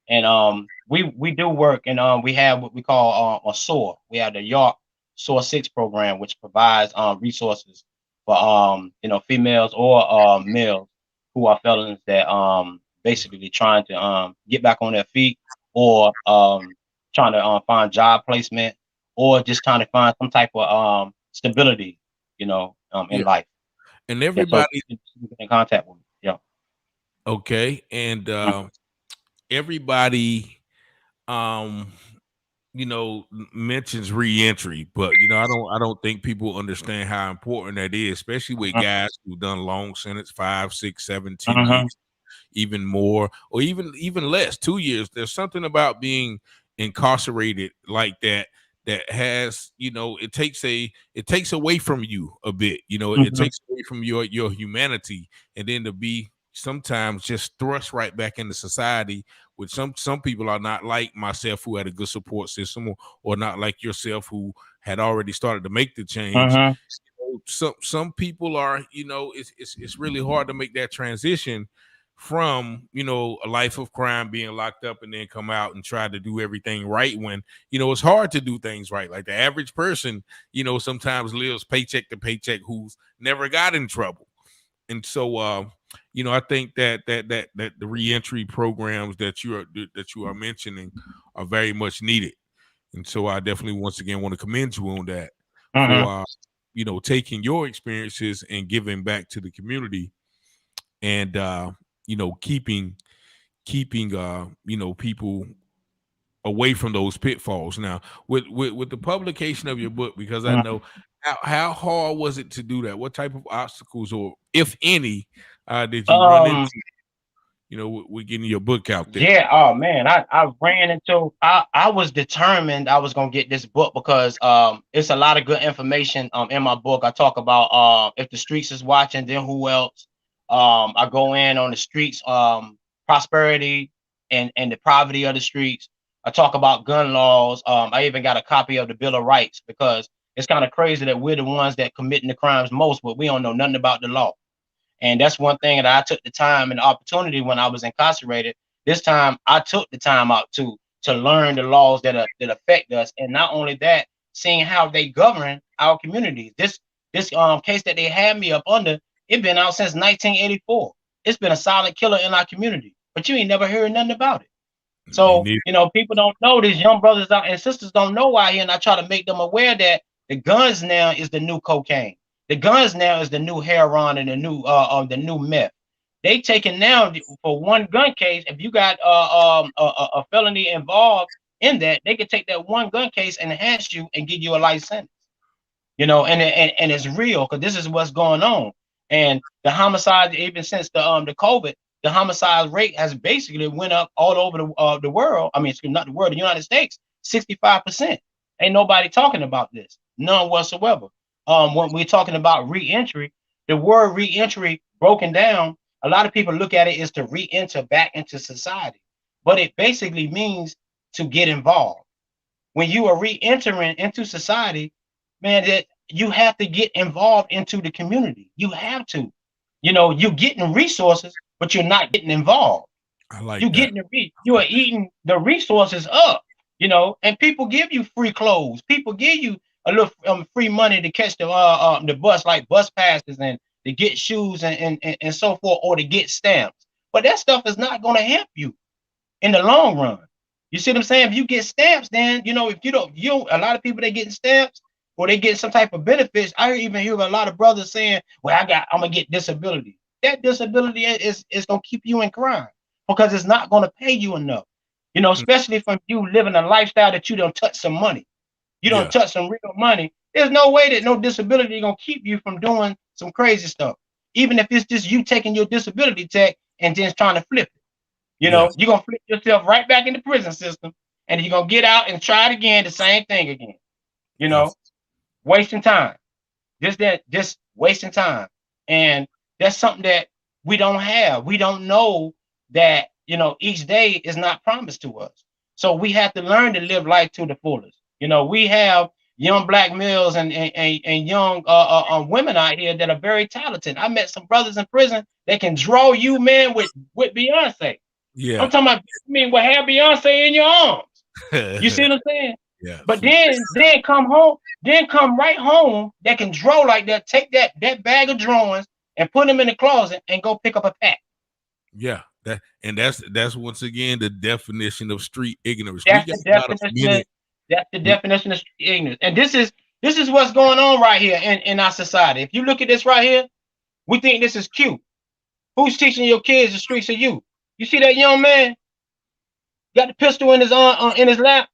And we do work, and we have what we call a SOAR. We have the York SOAR 6 program, which provides resources for females or males who are felons that basically trying to get back on their feet, or trying to find job placement, or just trying to find some type of stability, in Yeah. life. And Yeah, so everybody, you can get in contact with me. Yeah. okay. And everybody, um, mentions reentry, but I don't think people understand how important that is, especially with Mhm. guys who've done long sentence, 5, 6, 7, 10 years, Mhm. even more, or even less, 2 years. There's something about being incarcerated like that has, it takes away from you a bit, it Mhm. takes away from your humanity, and then to be sometimes just thrust right back into society, which some people are not like myself, who had a good support system, or not like yourself, who had already started to make the change. Mhm. Some people are, it's really hard to make that transition from, a life of crime, being locked up, and then come out and try to do everything right, when it's hard to do things right. Like the average person, sometimes lives paycheck to paycheck, who's never got in trouble. And so I think that the reentry programs that you are mentioning are very much needed. And so I definitely once again want to commend you on that, Mhm. for taking your experiences and giving back to the community, and keeping people away from those pitfalls. Now, with the publication of your book, because I Mhm. know, how hard was it to do that? What type of obstacles, or if any, did you run into, Um, with getting your book out there? yeah, oh man, I ran into I was determined I was gonna get this book, because it's a lot of good information in my book. I talk about if the streets is watching, then who else? I go in on the streets, prosperity and the poverty of the streets. I talk about gun laws. I even got a copy of the Bill of Rights, because it's kind of crazy that we're the ones that committing the crimes most, but we don't know nothing about the law. And that's one thing that I took the time and the opportunity when I was incarcerated. This time I took the time out to learn the laws that affect us. And not only that, seeing how they govern our communities. This case that they had me up under, it been out since 1984. It's been a silent killer in our community, but you ain't never heard nothing about it. Me So, neither. people don't know, these young brothers and sisters don't know out here, and I try to make them aware that the guns now is the new cocaine. The guns now is the new heroin and the new meth. They taking now for one gun case. If you got a felony involved in that, they can take that one gun case and enhance you and give you a life sentence. And it's real, because this is what's going on. And the homicide, even since the COVID, the homicide rate has basically went up all over the world. I mean, it's not the world, the United States, 65%. Ain't nobody talking about this, none whatsoever. When we're talking about reentry, the word reentry broken down, a lot of people look at it as to re-enter back into society, but it basically means to get involved. When you are re-entering into society, man, that you have to get involved into the community. You have to. You're getting resources, but you're not getting involved. I like You that. getting you are eating the resources up, and people give you free clothes. People give you a little free money to catch the bus, like bus passes, and to get shoes and so forth, or to get stamps. But that stuff is not going to help you in the long run. You see what I'm saying? If you get stamps, then if you don't, a lot of people they getting stamps, or they get some type of benefits. I even hear a lot of brothers saying, well, I'm gonna get disability. That disability is gonna keep you in crime because it's not gonna pay you enough. You know, especially from you living a lifestyle that you don't touch some money. You don't touch some real money. There's no way that no disability is gonna keep you from doing some crazy stuff. Even if it's just you taking your disability tech and just trying to flip it. You know, you're gonna flip yourself right back in the prison system, and you're gonna get out and try it again, the same thing again. You know, wasting time. Just wasting time. And that's something that we don't have. We don't know that, you know, each day is not promised to us. So we have to learn to live life to the fullest. You know, we have young black males and young women out here that are very talented. I met some brothers in prison that can draw you, man, with Beyonce. Yeah. I'm talking about, well, have Beyonce in your arms. You see what I'm saying? Yeah. But then come home, come right home that can draw like that, take that bag of drawings and put them in the closet and go pick up a pack. Yeah. That's once again the definition of street ignorance. That's the definition of street ignorance. And this is what's going on right here in our society. If you look at this right here, we think this is cute. Who's teaching your kids the streets of you? You see that young man got the pistol in his lap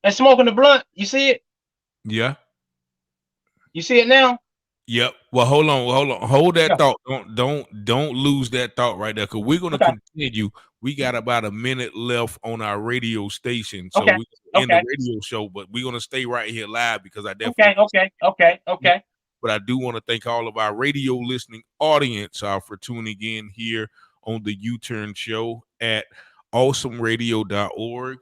and smoking the blunt? You see it? Yeah. You see it now? Yep. Well, hold on. Hold that thought. Don't lose that thought right there, because we're gonna continue. We got about a minute left on our radio station, so we end the radio show, but we're gonna stay right here live because I definitely okay. But I do want to thank all of our radio listening audience for tuning in here on the UTurn Show at awesomeradio.org.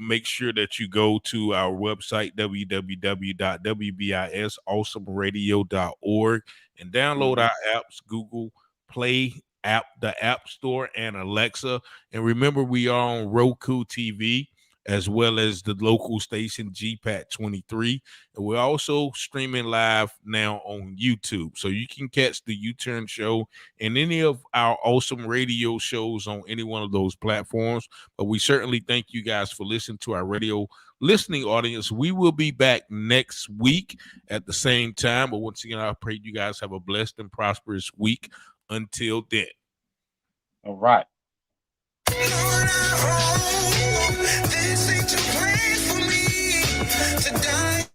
Make sure that you go to our website, www.awesomeradio.org, and download our apps, Google Play app, the App Store, and Alexa. And remember, we are on Roku TV, as well as the local station GPAT 23. And we're also streaming live now on YouTube. So you can catch the UTurn Show and any of our awesome radio shows on any one of those platforms. But we certainly thank you guys for listening to our radio listening audience. We will be back next week at the same time. But once again, I pray you guys have a blessed and prosperous week. Until then. All right. This ain't your plan for me to die.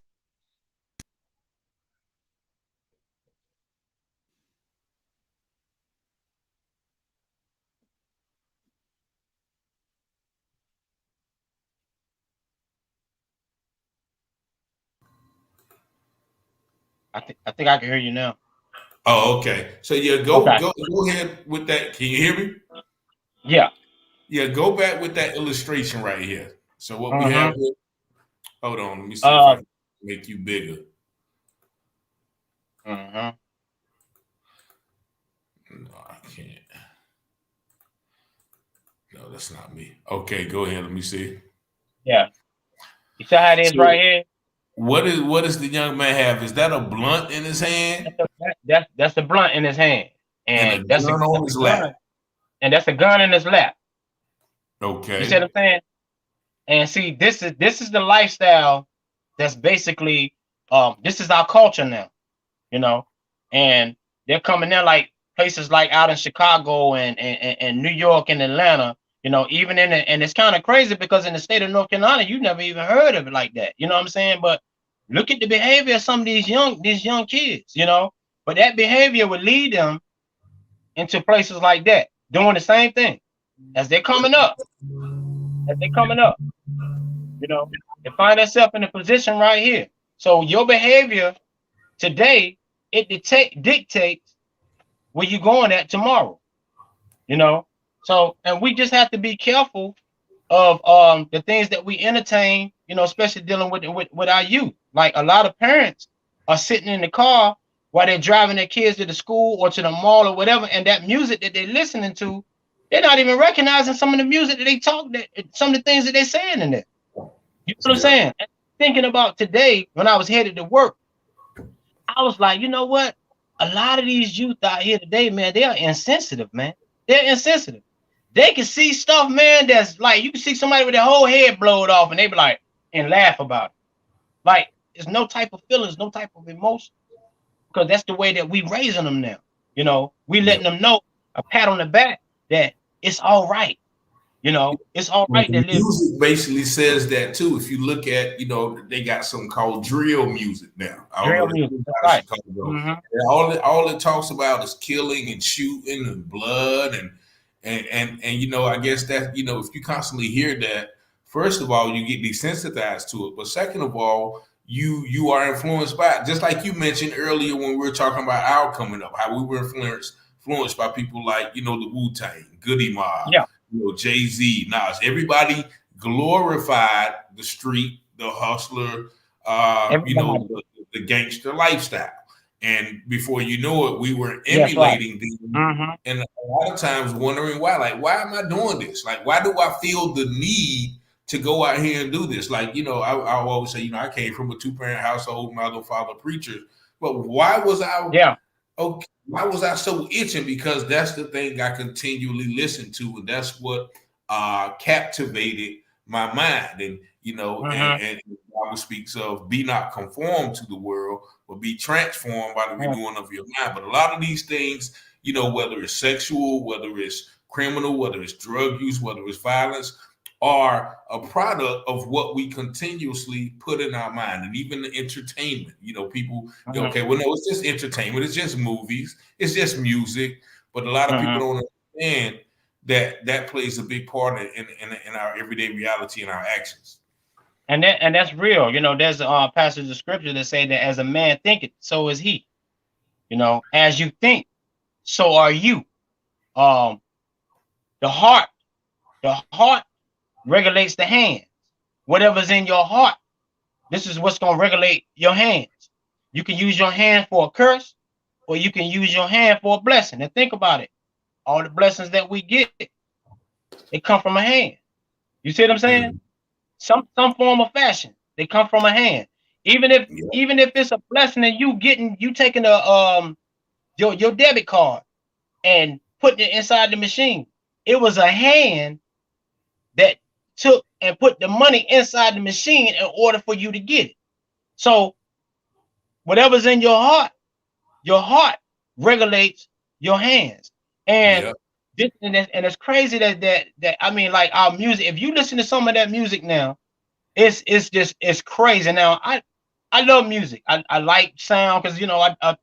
I think I can hear you now. Oh, okay. So yeah, go ahead with that. Can you hear me? Yeah. Yeah, go back with that illustration right here. So what we have here. Hold on, let me see if I can make you bigger. No, I can't. No, that's not me. Okay, go ahead. Let me see. Yeah. You see how it is right here? What does the young man have? Is that a blunt in his hand? That's the blunt in his hand. And that's a gun on his lap. And that's a gun in his lap. Okay. You see what I'm saying? And see, this is the lifestyle that's basically this is our culture now, you know. And they're coming there like places like out in Chicago and New York and Atlanta, you know, even and it's kind of crazy because in the state of North Carolina, you never even heard of it like that. You know what I'm saying? But look at the behavior of some of these young kids, you know. But that behavior would lead them into places like that, doing the same thing as they're coming up. You know, they find themselves in a position right here. So your behavior today, it dictates where you're going at tomorrow. You know, so and we just have to be careful of the things that we entertain. You know, especially dealing with our youth. Like a lot of parents are sitting in the car while they're driving their kids to the school or to the mall or whatever, and that music that they're listening to, they're not even recognizing some of the music that they talk, some of the things that they're saying in there. You know what I'm saying? And thinking about today, when I was headed to work, I was like, you know what? A lot of these youth out here today, man, they are insensitive, man. They're insensitive. They can see stuff, man, that's like, you can see somebody with their whole head blowed off and they be like, and laugh about it. Like, it's no type of feelings, no type of emotion, because that's the way that we raising them now. You know, we letting them know, a pat on the back, that it's all right. You know, it's all right to live. Music basically says that too. If you look at, they got something called drill music now. I don't Drill know music. if That's right. Chicago. And all it talks about is killing and shooting and blood and I guess that, if you constantly hear that, first of all, you get desensitized to it. But second of all, you are influenced by it. Just like you mentioned earlier when we were talking about our coming up, how we were influenced by people like, the Wu-Tang, Goody Mob, Jay-Z, Nas. Everybody glorified the street, the hustler, the gangster lifestyle. And before you know it, we were emulating them. And a lot of times wondering why. Like, why am I doing this? Like, why do I feel the need to go out here and do this? Like, I always say, I came from a 2-parent household, mother, father, preacher. But why was I okay? Why was I so itching? Because that's the thing I continually listened to, and that's what captivated my mind. And and the Bible speaks of be not conformed to the world, but be transformed by the renewing of your mind. But a lot of these things, whether it's sexual, whether it's criminal, whether it's drug use, whether it's violence, are a product of what we continuously put in our mind. And even the entertainment, people, okay, well, no, it's just entertainment. It's just movies. It's just music. But a lot of people don't understand that plays a big part in our everyday reality and our actions. And that's real. There's a passage of scripture that say that as a man thinketh, so is he. As you think, so are you. The heart regulates the hands. Whatever's in your heart, this is what's going to regulate your hands. You can use your hand for a curse, or you can use your hand for a blessing. And think about it. All the blessings that we get, they come from a hand. You see what I'm saying? Some form of fashion, they come from a hand. Even if it's a blessing and you taking your debit card and putting it inside the machine, it was a hand that took and put the money inside the machine in order for you to get it. So whatever's in your heart regulates your hands. And it's crazy that I mean, like our music, if you listen to some of that music now, it's crazy. Now I love music. I like sound because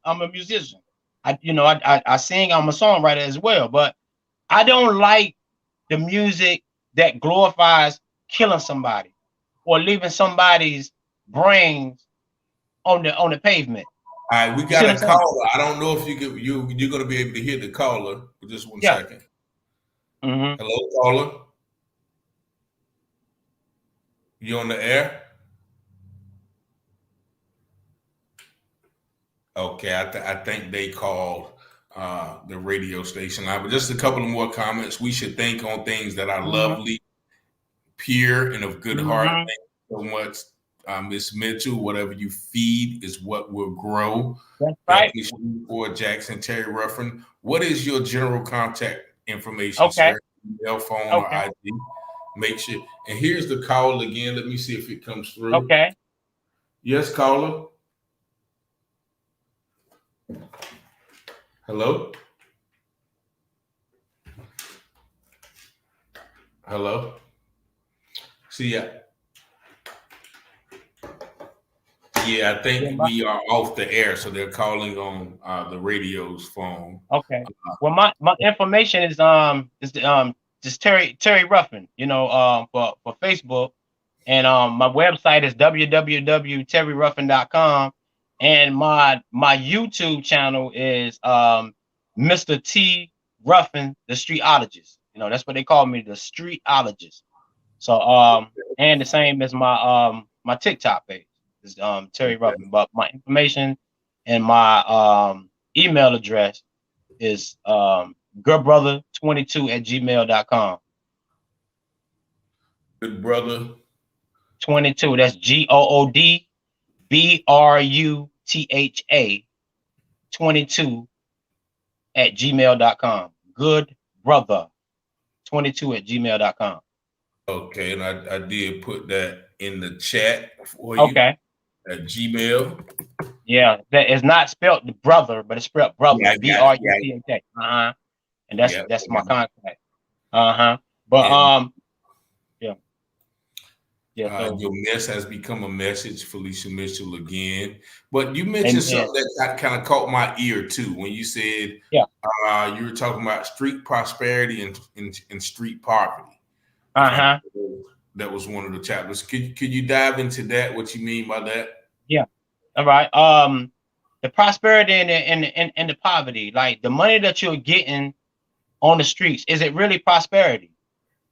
I'm a musician. I sing, I'm a songwriter as well, but I don't like the music that glorifies killing somebody or leaving somebody's brains on the pavement. All right, we got a caller. I don't know if you're going to be able to hear the caller for just 1 second. Hello, caller. You on the air? Okay, I think they called the radio station line. But just a couple of more comments. We should think on things that are lovely, pure, and of good heart. Thank you so much. Miss Mitchell, whatever you feed is what will grow. That's right. For Jackson, Terry Ruffin. What is your general contact information, sir? Email, phone, or ID? Make sure. And here's the call again. Let me see if it comes through. Okay. Yes, caller. Hello? Hello? See ya. Yeah, I think we are off the air, so they're calling on the radio's phone. Okay. Well, my information is just Terry Ruffin, for Facebook, and my website is www.terryruffin.com, and my YouTube channel is Mr. T Ruffin, the Streetologist. That's what they call me, the Streetologist. So and the same as my TikTok page. Is Terry Ruffin, but my information and my email address is goodbrother22@gmail.com. Good brother 22. That's GOODBRUTHA 22@gmail.com. Good brother 22@gmail.com. Okay, and I did put that in the chat for you. Okay. at Gmail. Yeah, that is not spelled brother, but it's spelled brother. Yeah, I got it. Bruthk. And Yeah, that's my contact. But yeah. Yeah. So your mess has become a message, Felicia Mitchell again. But you mentioned amen. something that kind of caught my ear too when you said Yeah. You were talking about street prosperity and street poverty. That was one of the chapters. Could you dive into that? What you mean by that? Yeah. All right. The prosperity and the poverty, like the money that you're getting on the streets, is it really prosperity?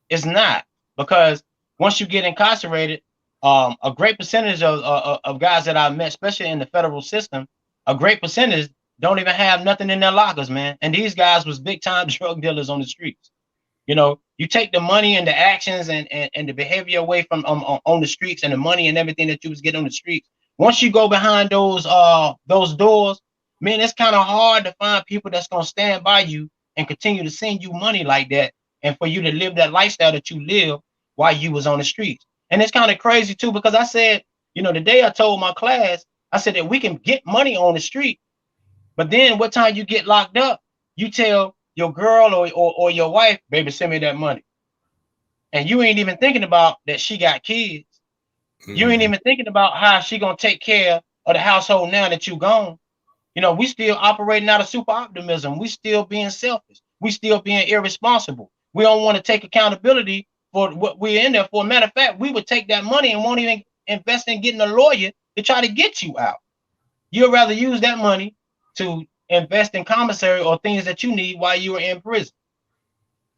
It's not, because once you get incarcerated, a great percentage of guys that I've met, especially in the federal system, a great percentage don't even have nothing in their lockers, man. And these guys was big time drug dealers on the streets. You take the money and the actions and the behavior away from on the streets, and the money and everything that you was getting on the streets. Once you go behind those doors, man, it's kind of hard to find people that's gonna stand by you and continue to send you money like that, and for you to live that lifestyle that you live while you was on the streets. And it's kind of crazy too, because I said, the day I told my class, I said that we can get money on the street, but then what time you get locked up, you tell your girl or your wife, baby, send me that money. And you ain't even thinking about that she got kids. You ain't even thinking about how she gonna take care of the household now that you gone. We still operating out of super optimism. We still being selfish. We still being irresponsible. We don't want to take accountability for what we're in there for. Matter of fact, we would take that money and won't even invest in getting a lawyer to try to get you out. You'd rather use that money to invest in commissary or things that you need while you are in prison.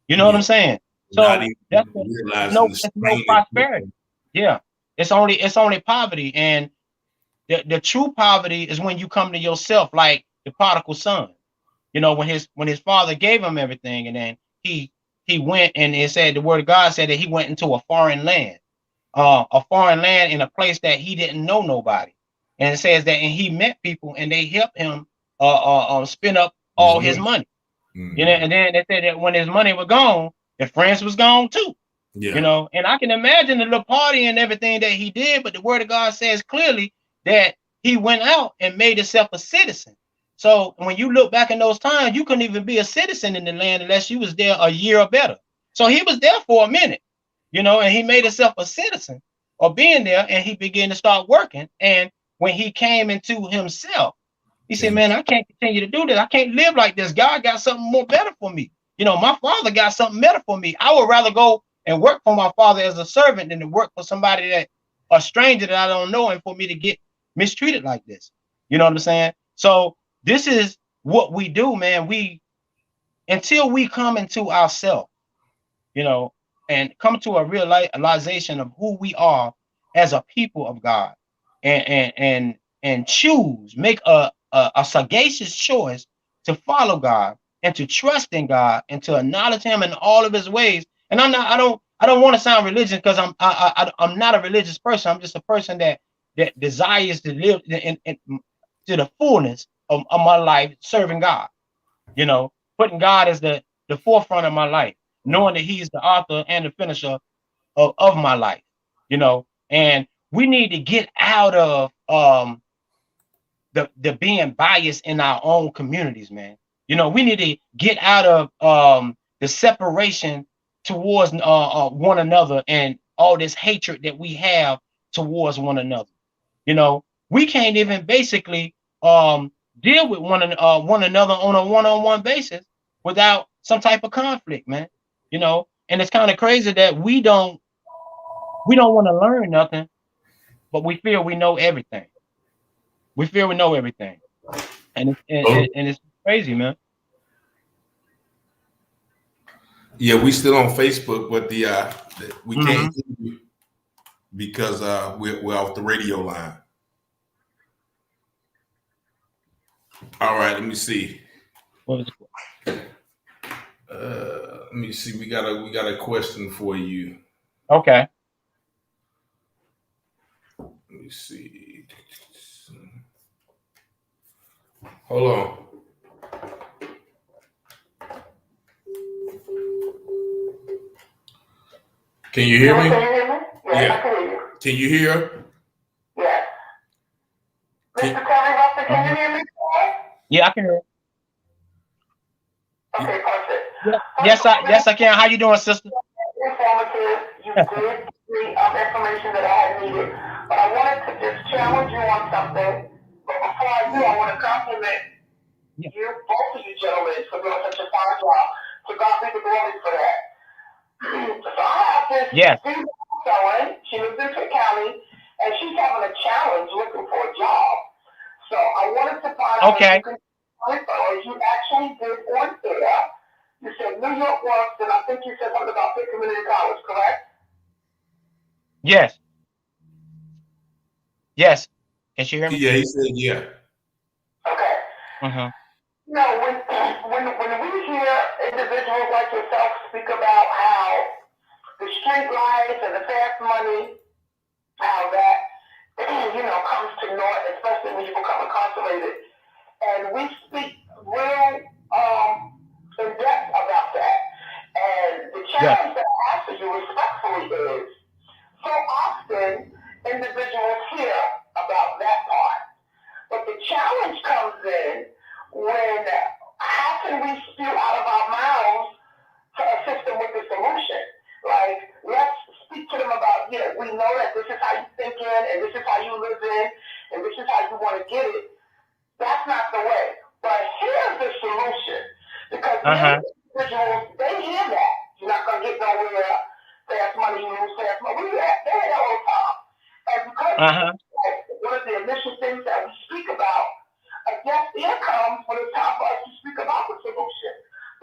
You know what I'm saying? So that's no prosperity. Yeah, it's only poverty, and the true poverty is when you come to yourself, like the prodigal son. When his father gave him everything, and then he went, and it said the word of God said that he went into a foreign land in a place that he didn't know nobody, and it says that and he met people and they helped him spend up all his money. And then they said that when his money was gone, his friends was gone too. And I can imagine the little party and everything that he did, but the word of God says clearly that he went out and made himself a citizen. So when you look back in those times, you couldn't even be a citizen in the land unless you was there a year or better. So he was there for a minute, and he made himself a citizen of being there, and he began to start working. And when he came into himself, he said, man, I can't continue to do this. I can't live like this. God got something more better for me. My father got something better for me. I would rather go and work for my father as a servant than to work for somebody a stranger that I don't know, and for me to get mistreated like this. You know what I'm saying? So this is what we do, man. Until we come into ourselves, and come to a realization of who we are as a people of God, and make a sagacious choice to follow God and to trust in God and to acknowledge Him in all of His ways. And I don't want to sound religious, because I'm not a religious person. I'm just a person that desires to live in to the fullness of my life, serving God. Putting God as the forefront of my life, knowing that He's the author and the finisher of my life. And we need to get out of the being biased in our own communities, man. We need to get out of the separation towards one another, and all this hatred that we have towards one another. We can't even basically deal with one another on a one-on-one basis without some type of conflict, man. And it's kind of crazy that we don't want to learn nothing, but we feel we know everything. We feel we know everything, and it's crazy, man. Yeah, we still on Facebook, but we can't hear you because we're off the radio line. All right, let me see. Let me see. We got a question for you. Okay. Let me see. Hold on. Can you hear me? Can you hear me? Yeah. Can you hear? Yes. Mr. Terry Ruffin, can you hear me? Yeah, I can hear. Okay, perfect. Yeah. Yes, I can. How you doing, sister? Informative. You did the information that I had needed, but I wanted to just challenge you on something. But before I do, I want to compliment you, both of you gentlemen, for doing such a fine job. To God be the glory for that. So I have this female felon. She lives in Cook County, and she's having a challenge looking for a job. So I wanted to find out if you could, or you actually did on air. You said New York works, and I think you said something about Pitt Community College, correct? Yes. Yes. Can she hear me? Yeah, he said yeah. Okay. Mm-hmm. No, when we hear individuals like yourself speak about how the street life and the fast money, how that comes to naught, especially when you become incarcerated, and we speak real in depth about that. And the challenge that I ask you respectfully is, so often individuals hear about that part, but the challenge comes in when how can we spew out of our mouths to assist them with the solution? Like, let's speak to them about, we know that this is how you think in, and this is how you live in, and this is how you want to get it. That's not the way. But here's the solution. Because many individuals, they hear that. You're not going to get nowhere. Fast money, you lose fast money. They hear that all the time. And because one of the initial things that we speak about, a deaf ear comes when it's time for us to speak about the solution.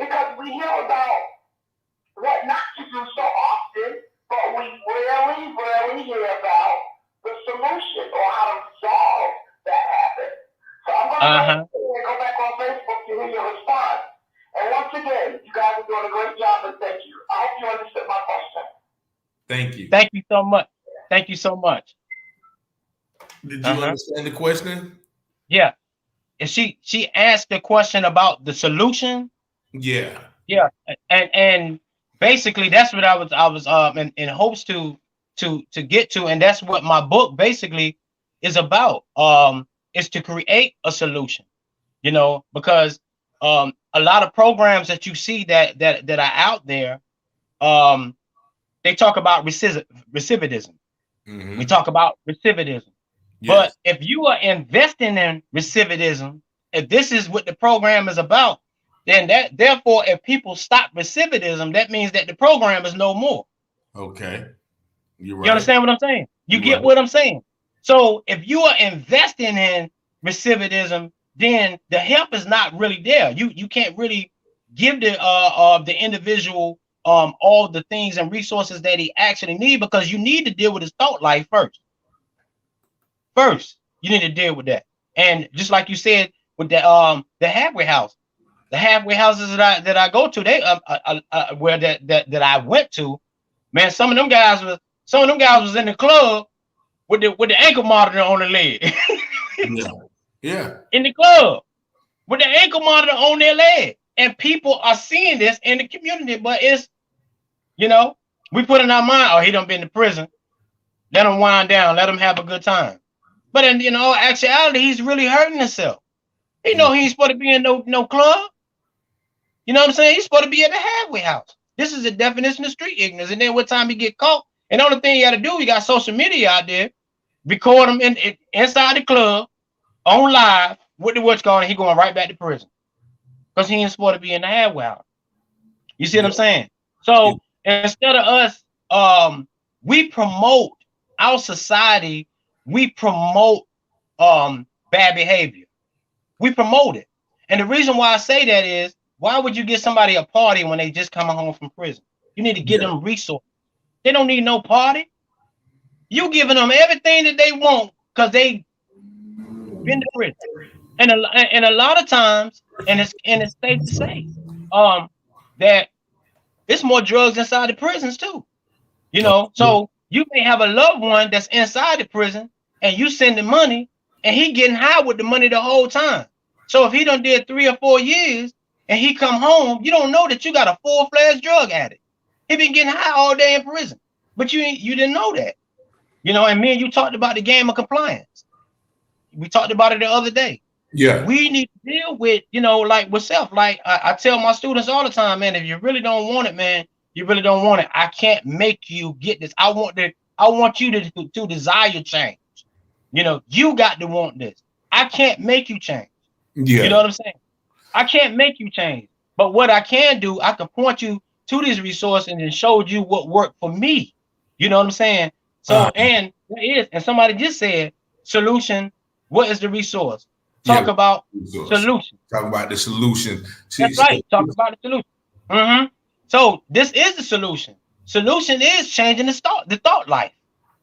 Because we hear about what not to do so often, but we rarely hear about the solution or how to solve that habit. So I'm going to go back on Facebook to hear your response. And once again, you guys are doing a great job, and thank you. I hope you understood my question. Thank you. Thank you so much. Thank you so much. Did you understand the question? Yeah. And she asked the question about the solution. Yeah. Yeah. And basically that's what I was in hopes to get to, and that's what my book basically is about. Is to create a solution, because a lot of programs that you see that are out there, they talk about recidivism. We talk about recidivism. But if you are investing in recidivism, if this is what the program is about, then therefore, if people stop recidivism, that means that the program is no more. Okay. You're right. You understand what I'm saying? You get what I'm saying? So if you are investing in recidivism, then the help is not really there. You can't really give the individual all the things and resources that he actually need, because you need to deal with his thought life first. First, you need to deal with that. And just like you said with the halfway house, the halfway houses that I go to, they where that I went to, man, some of them guys was in the club with the ankle monitor on the leg. Yeah. In the club with the ankle monitor on their leg, and people are seeing this in the community. But it's, we put in our mind, oh, he done been to prison. Let him wind down. Let him have a good time. But in actuality, he's really hurting himself. He know he ain't supposed to be in no club. You know what I'm saying? He's supposed to be at the halfway house. This is the definition of street ignorance. And then what time he get caught? And the only thing you got to do, you got social media out there, record him inside the club, on live, with the what's going on, he going right back to prison. Because he ain't supposed to be in the halfway house. You see what I'm saying? So instead of us, we promote our society, we promote bad behavior. We promote it. And the reason why I say that is, why would you give somebody a party when they just coming home from prison? You need to give them resources. They don't need no party. You giving them everything that they want because they been to prison. And a lot of times, and it's safe to say, that it's more drugs inside the prisons too. So you may have a loved one that's inside the prison, and you sending money, and he getting high with the money the whole time. So if he done did 3 or 4 years and he come home, you don't know that you got a full-fledged drug addict. He been getting high all day in prison, but you didn't know that. And me and you talked about the game of compliance. we talked about it the other day. Yeah. We need to deal with, like with self. Like I tell my students all the time, man, if you really don't want it, man, you really don't want it. I can't make you get this. I want you to desire change. You got to want this. I can't make you change. Yeah. You know what I'm saying? I can't make you change. But what I can do, I can point you to these resources and show you what worked for me. You know what I'm saying? So, and somebody just said, solution, what is the resource? Talk about solution. Talk about the solution. That's right. Talk about the solution. So this is the solution. Solution is changing the thought life.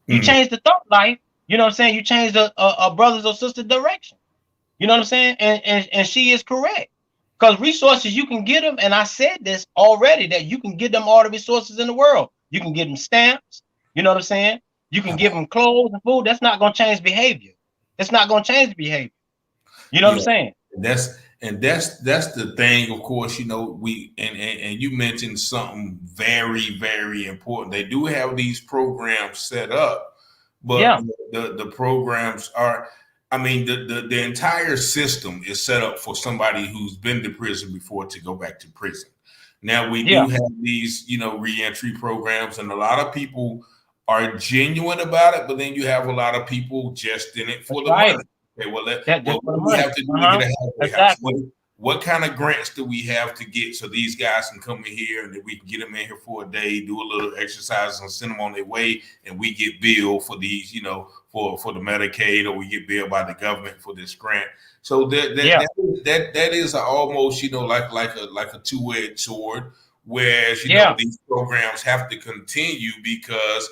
You change the thought life, you know what I'm saying? You change a brother's or sister's direction. You know what I'm saying? And she is correct. Because resources, you can get them, and I said this already, that you can get them all the resources in the world. You can get them stamps, you know what I'm saying? You can give them clothes and food. That's not going to change behavior. It's not going to change the behavior. You know what I'm saying? That's the thing, of course, we and you mentioned something very, very important. They do have these programs set up, but the programs are, the entire system is set up for somebody who's been to prison before to go back to prison. Now we do have these, reentry programs, and a lot of people are genuine about it, but then you have a lot of people just in it for the money. Okay, well, what we have to do to get a halfway house? What kind of grants do we have to get so these guys can come in here and then we can get them in here for a day, do a little exercise and send them on their way, and we get billed for these, for the Medicaid, or we get billed by the government for this grant. So that is almost, like a two-edged sword. Whereas these programs have to continue, because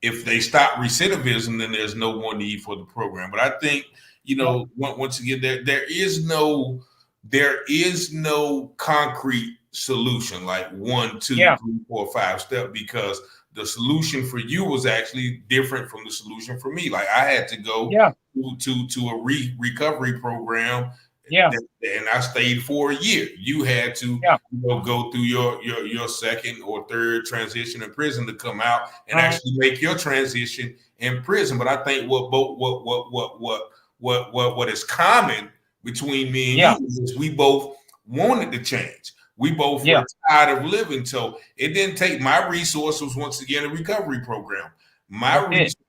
if they stop recidivism, then there's no more need for the program. But I think, once again, there is no concrete solution like 1, 2, 3, 4, 5 step, because the solution for you was actually different from the solution for me. Like I had to go to a recovery program. And I stayed for a year. You had to go through your second or third transition in prison to come out and actually make your transition in prison. But I think what is common between me and you is we both wanted to change. We both were tired of living. So it didn't take my resources, once again, a recovery program.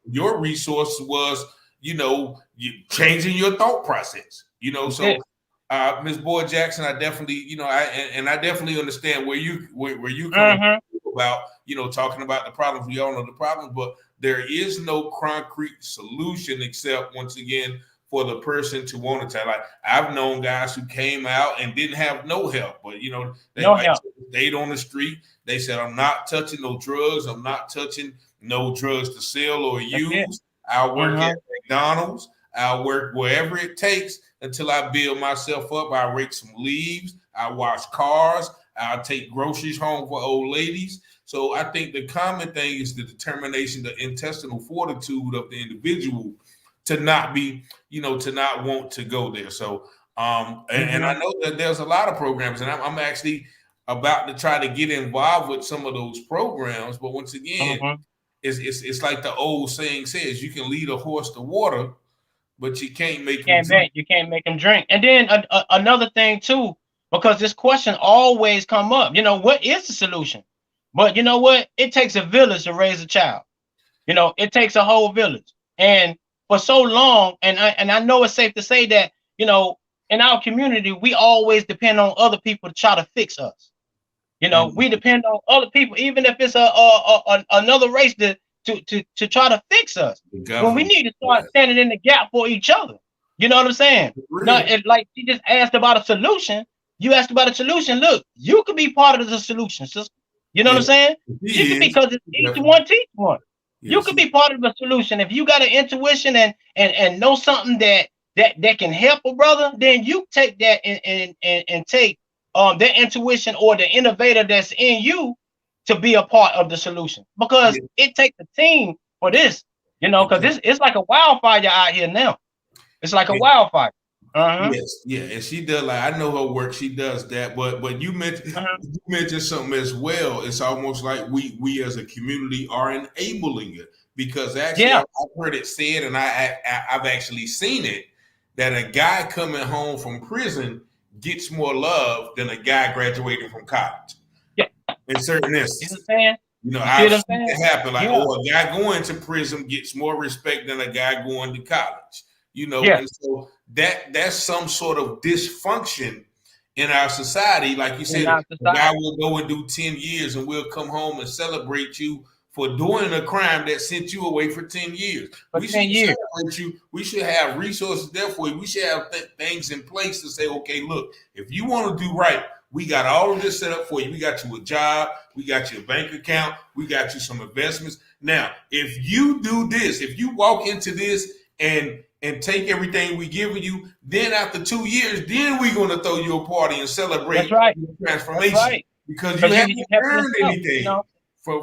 Your resource was, you changing your thought process. So Ms. Boyd Jackson, I definitely, I definitely understand where you come about, talking about the problems. We all know the problems, but there is no concrete solution except, once again, for the person to want to tell. Like I've known guys who came out and didn't have no help, but they stayed on the street. They said, "I'm not touching no drugs. I'm not touching no drugs to sell or use. I'll work at McDonald's. I'll work wherever it takes until I build myself up. I'll rake some leaves. I'll wash cars. I'll take groceries home for old ladies." So I think the common thing is the determination, the intestinal fortitude of the individual to not be, to not want to go there. So, and I know that there's a lot of programs, and I'm actually about to try to get involved with some of those programs. But once again, it's like the old saying says, you can lead a horse to water, but you can't make him drink. You can't make him drink. And then another thing too, because this question always come up, what is the solution? But you know what? It takes a village to raise a child. It takes a whole village. And for so long, and I know it's safe to say that, in our community, we always depend on other people to try to fix us. We depend on other people, even if it's another race to try to fix us. When we need to start standing in the gap for each other. You know what I'm saying? Now, like you just asked about a solution. You asked about a solution. Look, you could be part of the solution, sister. You know what I'm saying? You can, because it's each one teach one. You could be part of the solution. If you got an intuition and know something that can help a brother, then you take that and take that intuition or the innovator that's in you to be a part of the solution. Because it takes a team for this, because it's like a wildfire out here now. It's like a wildfire. Yes, and she does. Like I know her work, she does that. But you mentioned something as well. It's almost like we as a community are enabling it, because actually I've heard it said, and I've actually seen it, that a guy coming home from prison gets more love than a guy graduating from college. Yeah. In certain You know instances. what I'm saying? You know, You see I've what I'm seen saying? it happen. Like, Yeah. oh, a guy going to prison gets more respect than a guy going to college. You know, Yeah. and so that's some sort of dysfunction in our society. Like you said, a guy will go and do 10 years and we'll come home and celebrate you for doing a crime that sent you away for 10 years. For we 10 should years. celebrate you. We should have resources there for you. We should have things in place to say, okay, look, if you want to do right, we got all of this set up for you. We got you a job. We got you a bank account. We got you some investments. Now, if you do this, if you walk into this and take everything we giving you, then after 2 years, then we're going to throw you a party and celebrate your transformation. Because you haven't earned anything. You know? From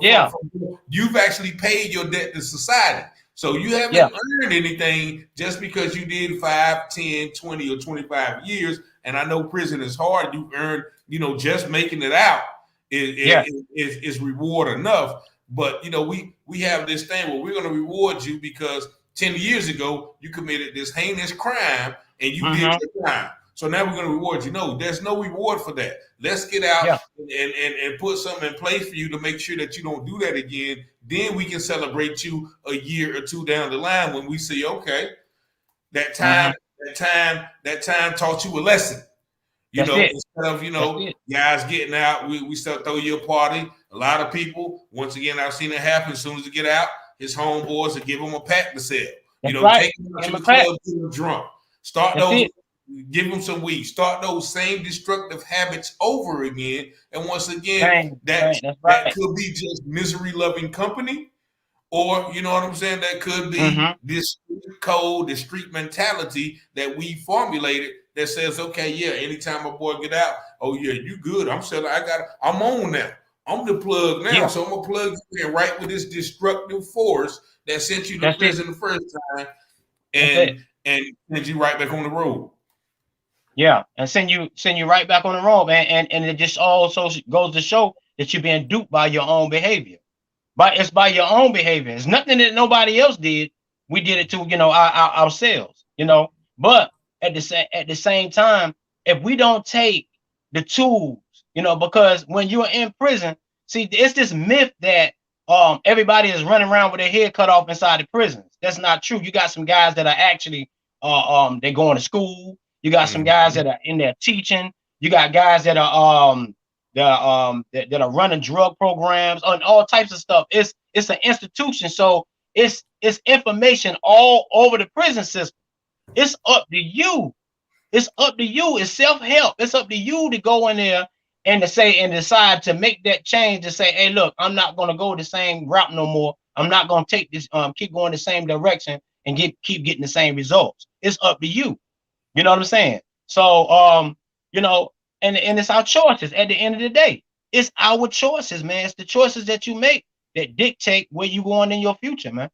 you've actually paid your debt to society. So you haven't earned anything just because you did 5, 10, 20, or 25 years. And I know prison is hard. You earn, you know, just making it out is reward enough. But, you know, we have this thing where we're going to reward you because 10 years ago, you committed this heinous crime and you did your crime. So now we're going to reward you. No, there's no reward for that. Let's get out and put something in place for you to make sure that you don't do that again. Then we can celebrate you a year or two down the line when we say, okay, that time taught you a lesson. You know, instead of, you know, guys getting out, we still throw you a party. A lot of people, once again, I've seen it happen. As soon as they get out, his homeboys will give him a pack to sell. You know, take him to the club, get him drunk. Start those. Give them some weed. Start those same destructive habits over again. And once again, that could be just misery-loving company, or you know what I'm saying. That could be this code, this street mentality that we formulated that says, okay, yeah, anytime a boy get out, oh yeah, you good. I'm selling. I'm on now. I'm the plug now, so I'm gonna plug you in right with this destructive force that sent you to prison the first time, and send you right back on the road. Yeah, and send you right back on the road, man. And it just also goes to show that you're being duped by your own behavior. But it's by your own behavior. It's nothing that nobody else did. We did it to, you know, ourselves, you know. But at the same time, if we don't take the tools, you know, because when you're in prison, see, it's this myth that everybody is running around with their head cut off inside the prisons. That's not true. You got some guys that are actually they're going to school. You got some guys that are in there teaching. You got guys that are that are running drug programs and all types of stuff. It's an institution, so it's information all over the prison system. It's up to you. It's up to you. It's self-help. It's up to you to go in there and to say and decide to make that change to say, hey, look, I'm not going to go the same route no more. I'm not going to take this, keep going the same direction and keep getting the same results. It's up to you. You know what I'm saying? So, you know, and it's our choices at the end of the day. It's our choices, man. It's the choices that you make that dictate where you going in your future, man.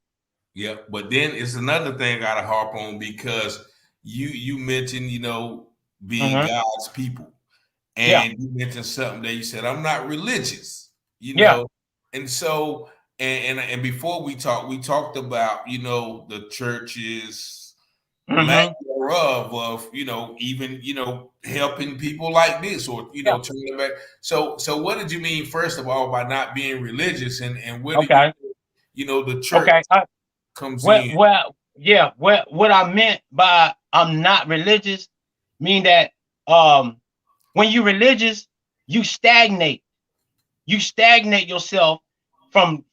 Yeah, but then it's another thing I gotta harp on because you mentioned, you know, being God's people. And you mentioned something that you said, I'm not religious, you know. And so and before we talked about, you know, the church's lack thereof of, you know, even, you know, helping people like this or, you know, turning it back. So what did you mean, first of all, by not being religious and where did you know, the church comes in? Well, what I meant by I'm not religious mean that when you're religious, you stagnate. You stagnate yourself from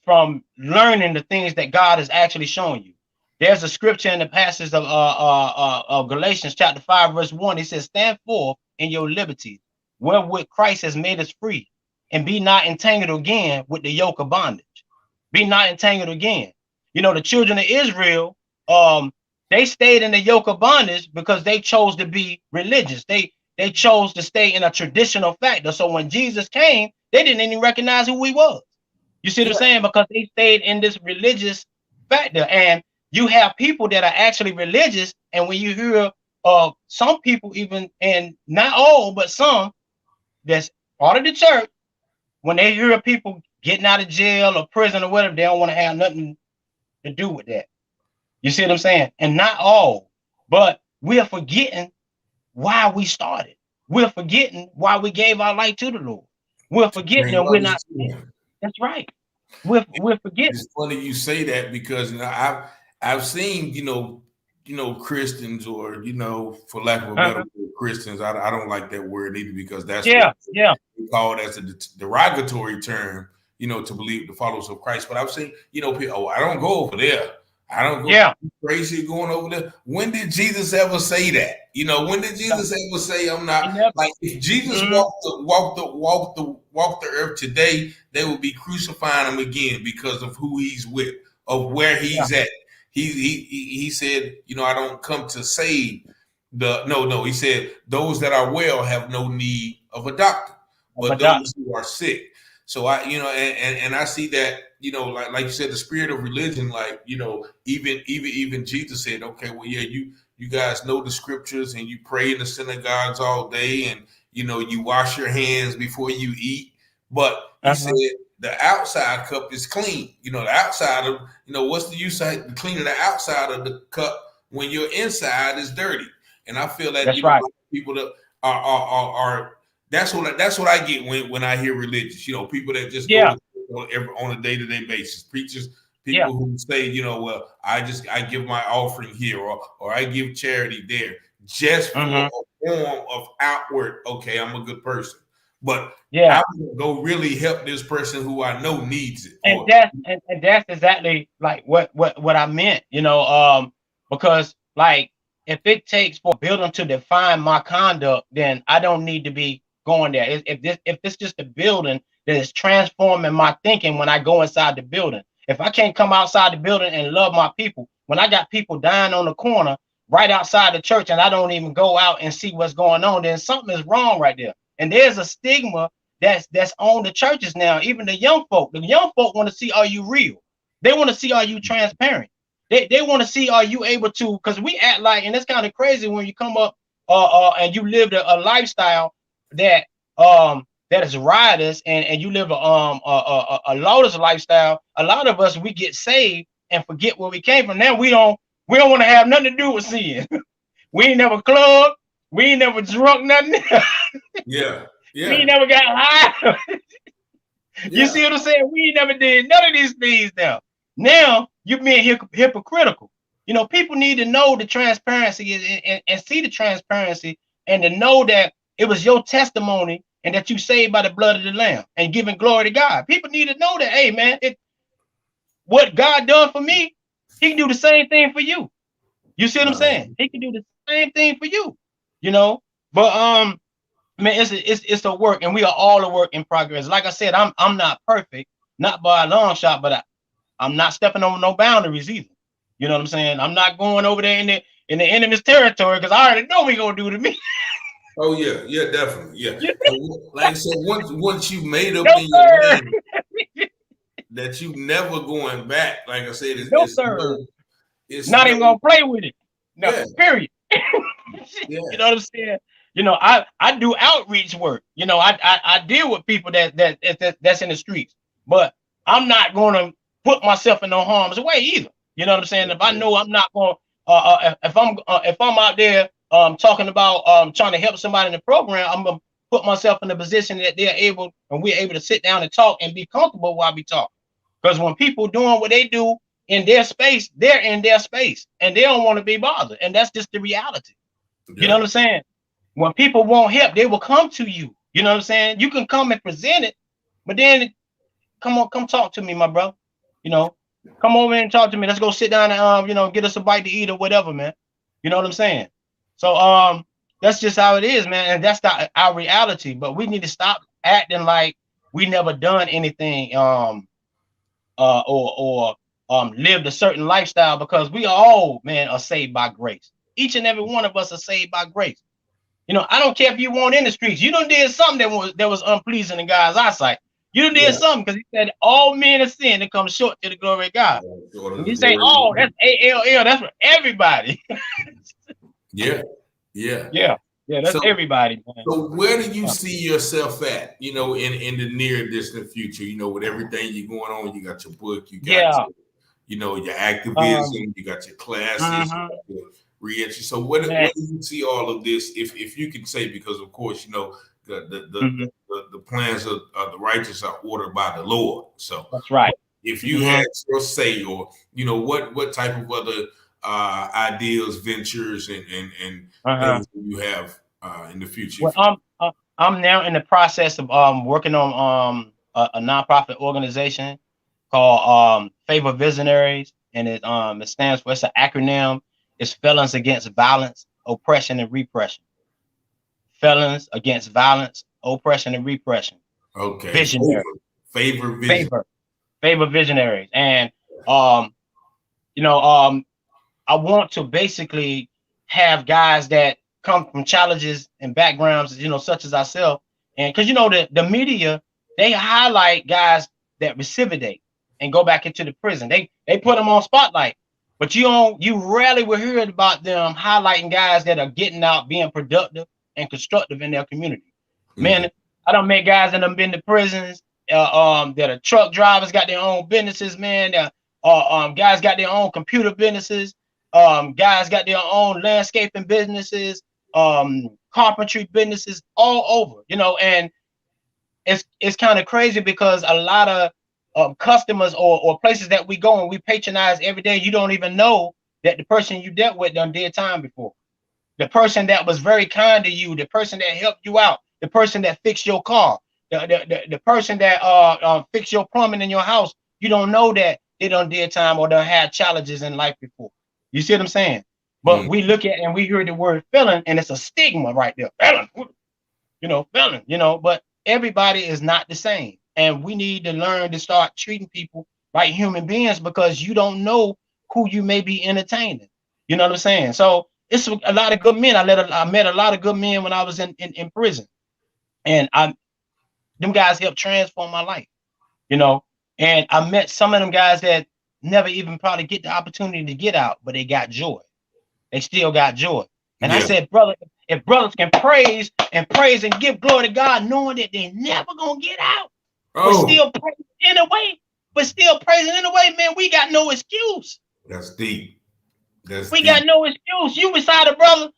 learning the things that God is actually showing you. There's a scripture in the passage of Galatians chapter 5, verse 1. It says, stand forth in your liberty, wherewith Christ has made us free, and be not entangled again with the yoke of bondage. Be not entangled again. You know, the children of Israel, they stayed in the yoke of bondage because they chose to be religious. They chose to stay in a traditional factor. So when Jesus came, they didn't even recognize who he was. You see what I'm saying? Because they stayed in this religious factor. And you have people that are actually religious, and when you hear some people, even, and not all, but some that's part of the church, when they hear people getting out of jail or prison or whatever, they don't want to have nothing to do with that. You see what I'm saying? And not all, but we're forgetting why we started. We're forgetting why we gave our life to the Lord. We're forgetting that we're not. That's right. We're forgetting. It's funny you say that because I've seen Christians, or for lack of a better word, Christians. I don't like that word either, because that's what they call it as a derogatory term. To believe the followers of Christ. But I've seen people. I don't go over there. I don't go crazy going over there. When did Jesus ever say that? When did Jesus ever say I'm not? Like, if Jesus walked the earth today, they would be crucifying him again because of who he's with, of where he's at. He said, I don't come to save he said those that are well have no need of a doctor, but those who are sick. So and I see that, like you said, the spirit of religion, like, even Jesus said, okay, well, yeah, you guys know the scriptures and you pray in the synagogues all day, and, you wash your hands before you eat. But he said the outside cup is clean. The outside of, what's the use of cleaning the outside of the cup when your inside is dirty? And I feel that people that are that's what I get when I hear religious, people that just go on a day-to-day basis, preachers, people who say, well, I give my offering here, or I give charity there, just for a form of outward, okay, I'm a good person. But I'm gonna go really help this person who I know needs it. And that's exactly like what I meant, because, like, if it takes for a building to define my conduct, then I don't need to be going there. If this just a building that is transforming my thinking when I go inside the building. If I can't come outside the building and love my people, when I got people dying on the corner right outside the church and I don't even go out and see what's going on, then something is wrong right there. And there's a stigma that's on the churches now. Even the young folk want to see, are you real? They want to see, are you transparent? They want to see, are you able to, because we act like, and it's kind of crazy when you come up and you live a lifestyle that is riotous, and you live a lawless lifestyle. A lot of us, we get saved and forget where we came from. Now we don't want to have nothing to do with sin. We ain't never clubbed, we ain't never drunk nothing. We ain't never got high. You see what I'm saying? We ain't never did none of these things. Now you're being hypocritical. People need to know the transparency and see the transparency, and to know that it was your testimony and that you saved by the blood of the Lamb and giving glory to God. People need to know that, hey, man, what God done for me, he can do the same thing for you. You see what I'm saying? He can do the same thing for you, But man, it's a work, and we are all a work in progress. Like I said, I'm not perfect, not by a long shot, but I'm not stepping over no boundaries either. You know what I'm saying? I'm not going over there in the enemy's territory, because I already know what he gonna do to me. Oh yeah, definitely, yeah. Like I said, once you made up in your mind that you never going back, like I said, it's not even gonna play with it. No, period. You know what I'm saying? I do outreach work. I deal with people that's in the streets, but I'm not gonna put myself in no harm's way either. You know what I'm saying? If I know I'm not gonna, if I'm out there talking about trying to help somebody in the program, I'm gonna put myself in a position that we're able to sit down and talk and be comfortable while we talk. Because when people doing what they do in their space, they're in their space and they don't want to be bothered. And that's just the reality. You know what I'm saying? When people want help, they will come to you. You know what I'm saying? You can come and present it, but then come talk to me, my bro. Come over and talk to me. Let's go sit down and get us a bite to eat or whatever, man. You know what I'm saying? So that's just how it is, man. And that's our reality. But we need to stop acting like we never done anything or lived a certain lifestyle, because we all, man, are saved by grace. Each and every one of us are saved by grace. I don't care if you weren't in the streets. You done did something that was unpleasing in God's eyesight. You done did something, because he said all men have sinned and come short to the glory of God. When you say all, that's ALL, that's for everybody. That's everybody, man. So where do you see yourself at, in the near distant future, with everything you're going on? You got your book, you got your activism, you got your classes, reentry. So what Man. do you see all of this, if you can say, because of course, you know, the plans of the righteous are ordered by the Lord. So that's right. if you had your say, or you know, what type of other ideas, ventures, and things that you have in the future? Well, I'm now in the process of working on a nonprofit organization called Favor Visionaries, and it stands for, it's an acronym. It's Felons Against Violence, Oppression, and Repression. Felons Against Violence, Oppression, and Repression. Okay. Visionary. Favor Visionaries. And you know, I want to basically have guys that come from challenges and backgrounds, you know, such as ourselves. And because, you know, the media, they highlight guys that recidivate and go back into the prison. They put them on spotlight, but you rarely will hear about them highlighting guys that are getting out, being productive and constructive in their community. Man, I don't met guys that have been to prisons, that are truck drivers, got their own businesses, man. Guys got their own computer businesses. Guys got their own landscaping businesses, carpentry businesses all over, you know. And it's kind of crazy because a lot of customers or places that we go and we patronize every day, you don't even know that the person you dealt with done did time before. The person that was very kind to you, the person that helped you out, the person that fixed your car, the person that fixed your plumbing in your house, you don't know that they done did time or done had challenges in life before. You see what I'm saying? But we look at and we hear the word felon, and it's a stigma right there. Felon, felon, but everybody is not the same. And we need to learn to start treating people like human beings, because you don't know who you may be entertaining. You know what I'm saying? So it's a lot of good men. I met a lot of good men when I was in prison. And them guys helped transform my life, you know. And I met some of them guys that never even probably get the opportunity to get out, but they got joy. They still got joy. And I said, brother, if brothers can praise and give glory to God, knowing that they're never gonna get out, but still praising in a way, man, we got no excuse. That's deep. We got no excuse. You beside a brother,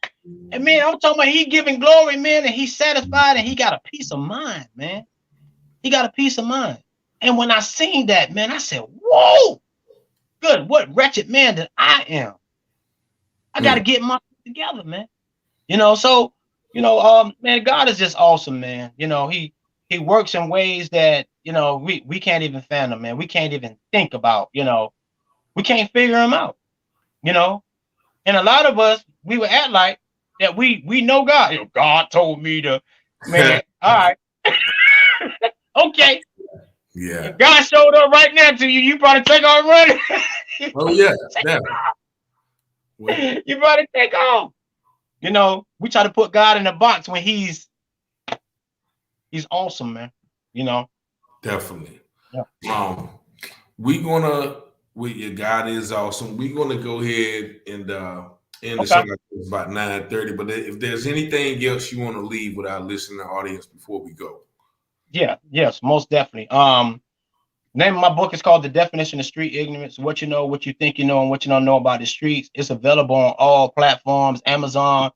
and man, I'm talking about he giving glory, man, and he's satisfied and he got a peace of mind, man. He got a peace of mind. And when I seen that, man, I said, whoa, good, what wretched man that I am. I got to get myself together, man. You know, so, man, God is just awesome, man. You know, he works in ways that, we can't even fathom, man. We can't even think about, we can't figure him out, And a lot of us, we would act like that we know God. God told me to, man, all right. Okay. Yeah. If God showed up right now to you, you probably take off running. Oh yeah. You probably take off. We try to put God in a box when he's awesome, man. Definitely. Yeah. God is awesome. We're gonna go ahead and end the show about 9:30. But if there's anything else you want to leave with our listening audience before we go. Yes, most definitely. Name of my book is called The Definition of Street Ignorance: What You Know, What You Think You Know, and What You Don't Know About the Streets. It's available on all platforms: Amazon,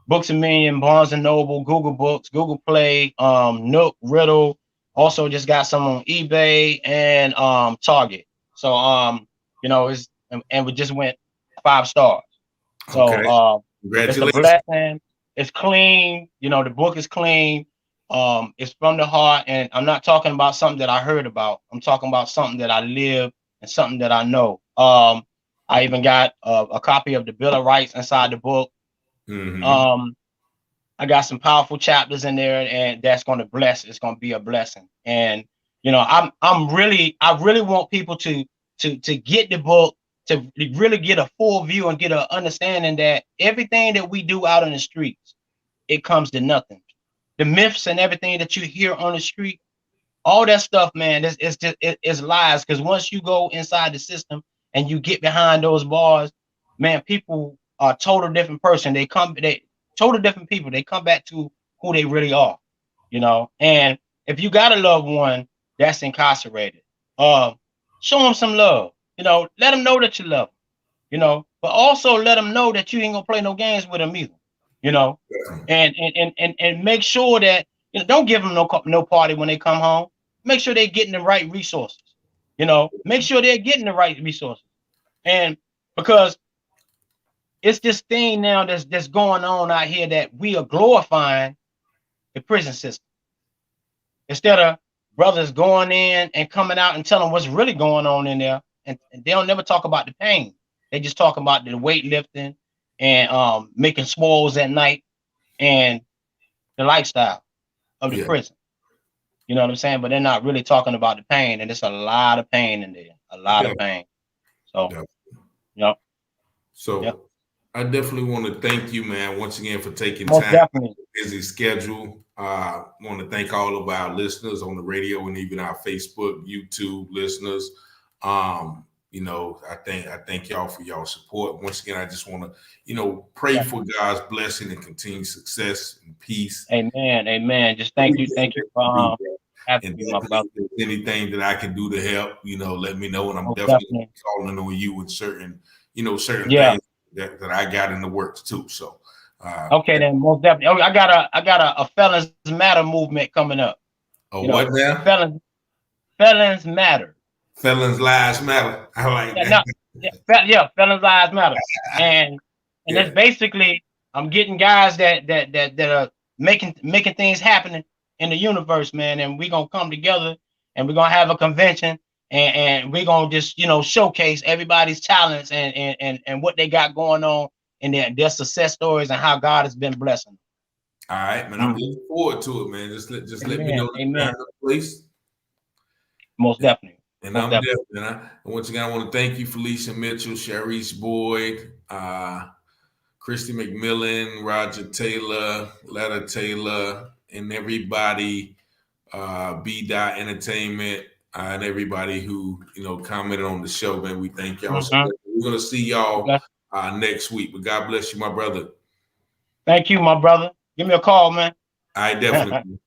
Books A Million, Barnes and Noble, Google Books, Google Play, Nook, Riddle. Also just got some on eBay and Target. So it's and we just went 5 stars. So it's a blessing. It's clean. The book is clean. It's from the heart, and I'm not talking about something that I heard about. I'm talking about something that I live and something that I know. I even got a copy of the Bill of Rights inside the book. I got some powerful chapters in there, and that's going to bless. It's going to be a blessing. And I really want people to get the book, to really get a full view and get an understanding that everything that we do out in the streets, it comes to nothing. The myths and everything that you hear on the street, all that stuff, man, it's lies. Because once you go inside the system and you get behind those bars, man, people are a total different person. They total different people. They come back to who they really are, And if you got a loved one that's incarcerated, show them some love. Let them know that you love them. you know, but also let them know that you ain't gonna play no games with them either, you know, and make sure that, you know, don't give them no party when they come home. Make sure they're getting the right resources, you know, make sure they're getting the right resources. And because it's this thing now that's going on out here that we are glorifying the prison system instead of brothers going in and coming out and telling what's really going on in there. And they don't never talk about the pain. They just talk about the weightlifting and making swallows at night and the lifestyle of the prison. You know what I'm saying? But they're not really talking about the pain, and there's a lot of pain in there, a lot of pain. So, yep. So, yep. I definitely want to thank you, man, once again for taking Most time. Definitely. Busy schedule. I want to thank all of our listeners on the radio and even our Facebook, YouTube listeners. You know, I thank y'all for y'all support. Once again, I just want to, you know, pray for God's blessing and continued success and peace. Amen. Amen. Just thank you for having me, my brother. If there's anything that I can do to help, you know, let me know. And I'm definitely calling on you with certain things that I got in the works too. So okay, then most definitely. Oh, I got a felons matter movement coming up. Oh, you know, what now? Felons matter. Felons lives matter. I like that. No, felons lives matter. And that's basically, I'm getting guys that are making things happen in the universe, man. And we're gonna come together and we're gonna have a convention and we're gonna just, you know, showcase everybody's talents and what they got going on and their success stories and how God has been blessing them. All right, man. I'm looking forward to it, man. Just let me know the time and place. Most definitely. And I'm definitely. And once again, I want to thank you, Felicia Mitchell, Sharice Boyd, Christy McMillan, Roger Taylor, Letta Taylor, and everybody, B-Dot Entertainment, and everybody who, you know, commented on the show, man. We thank y'all. So we're going to see y'all next week. But God bless you, my brother. Thank you, my brother. Give me a call, man. I definitely.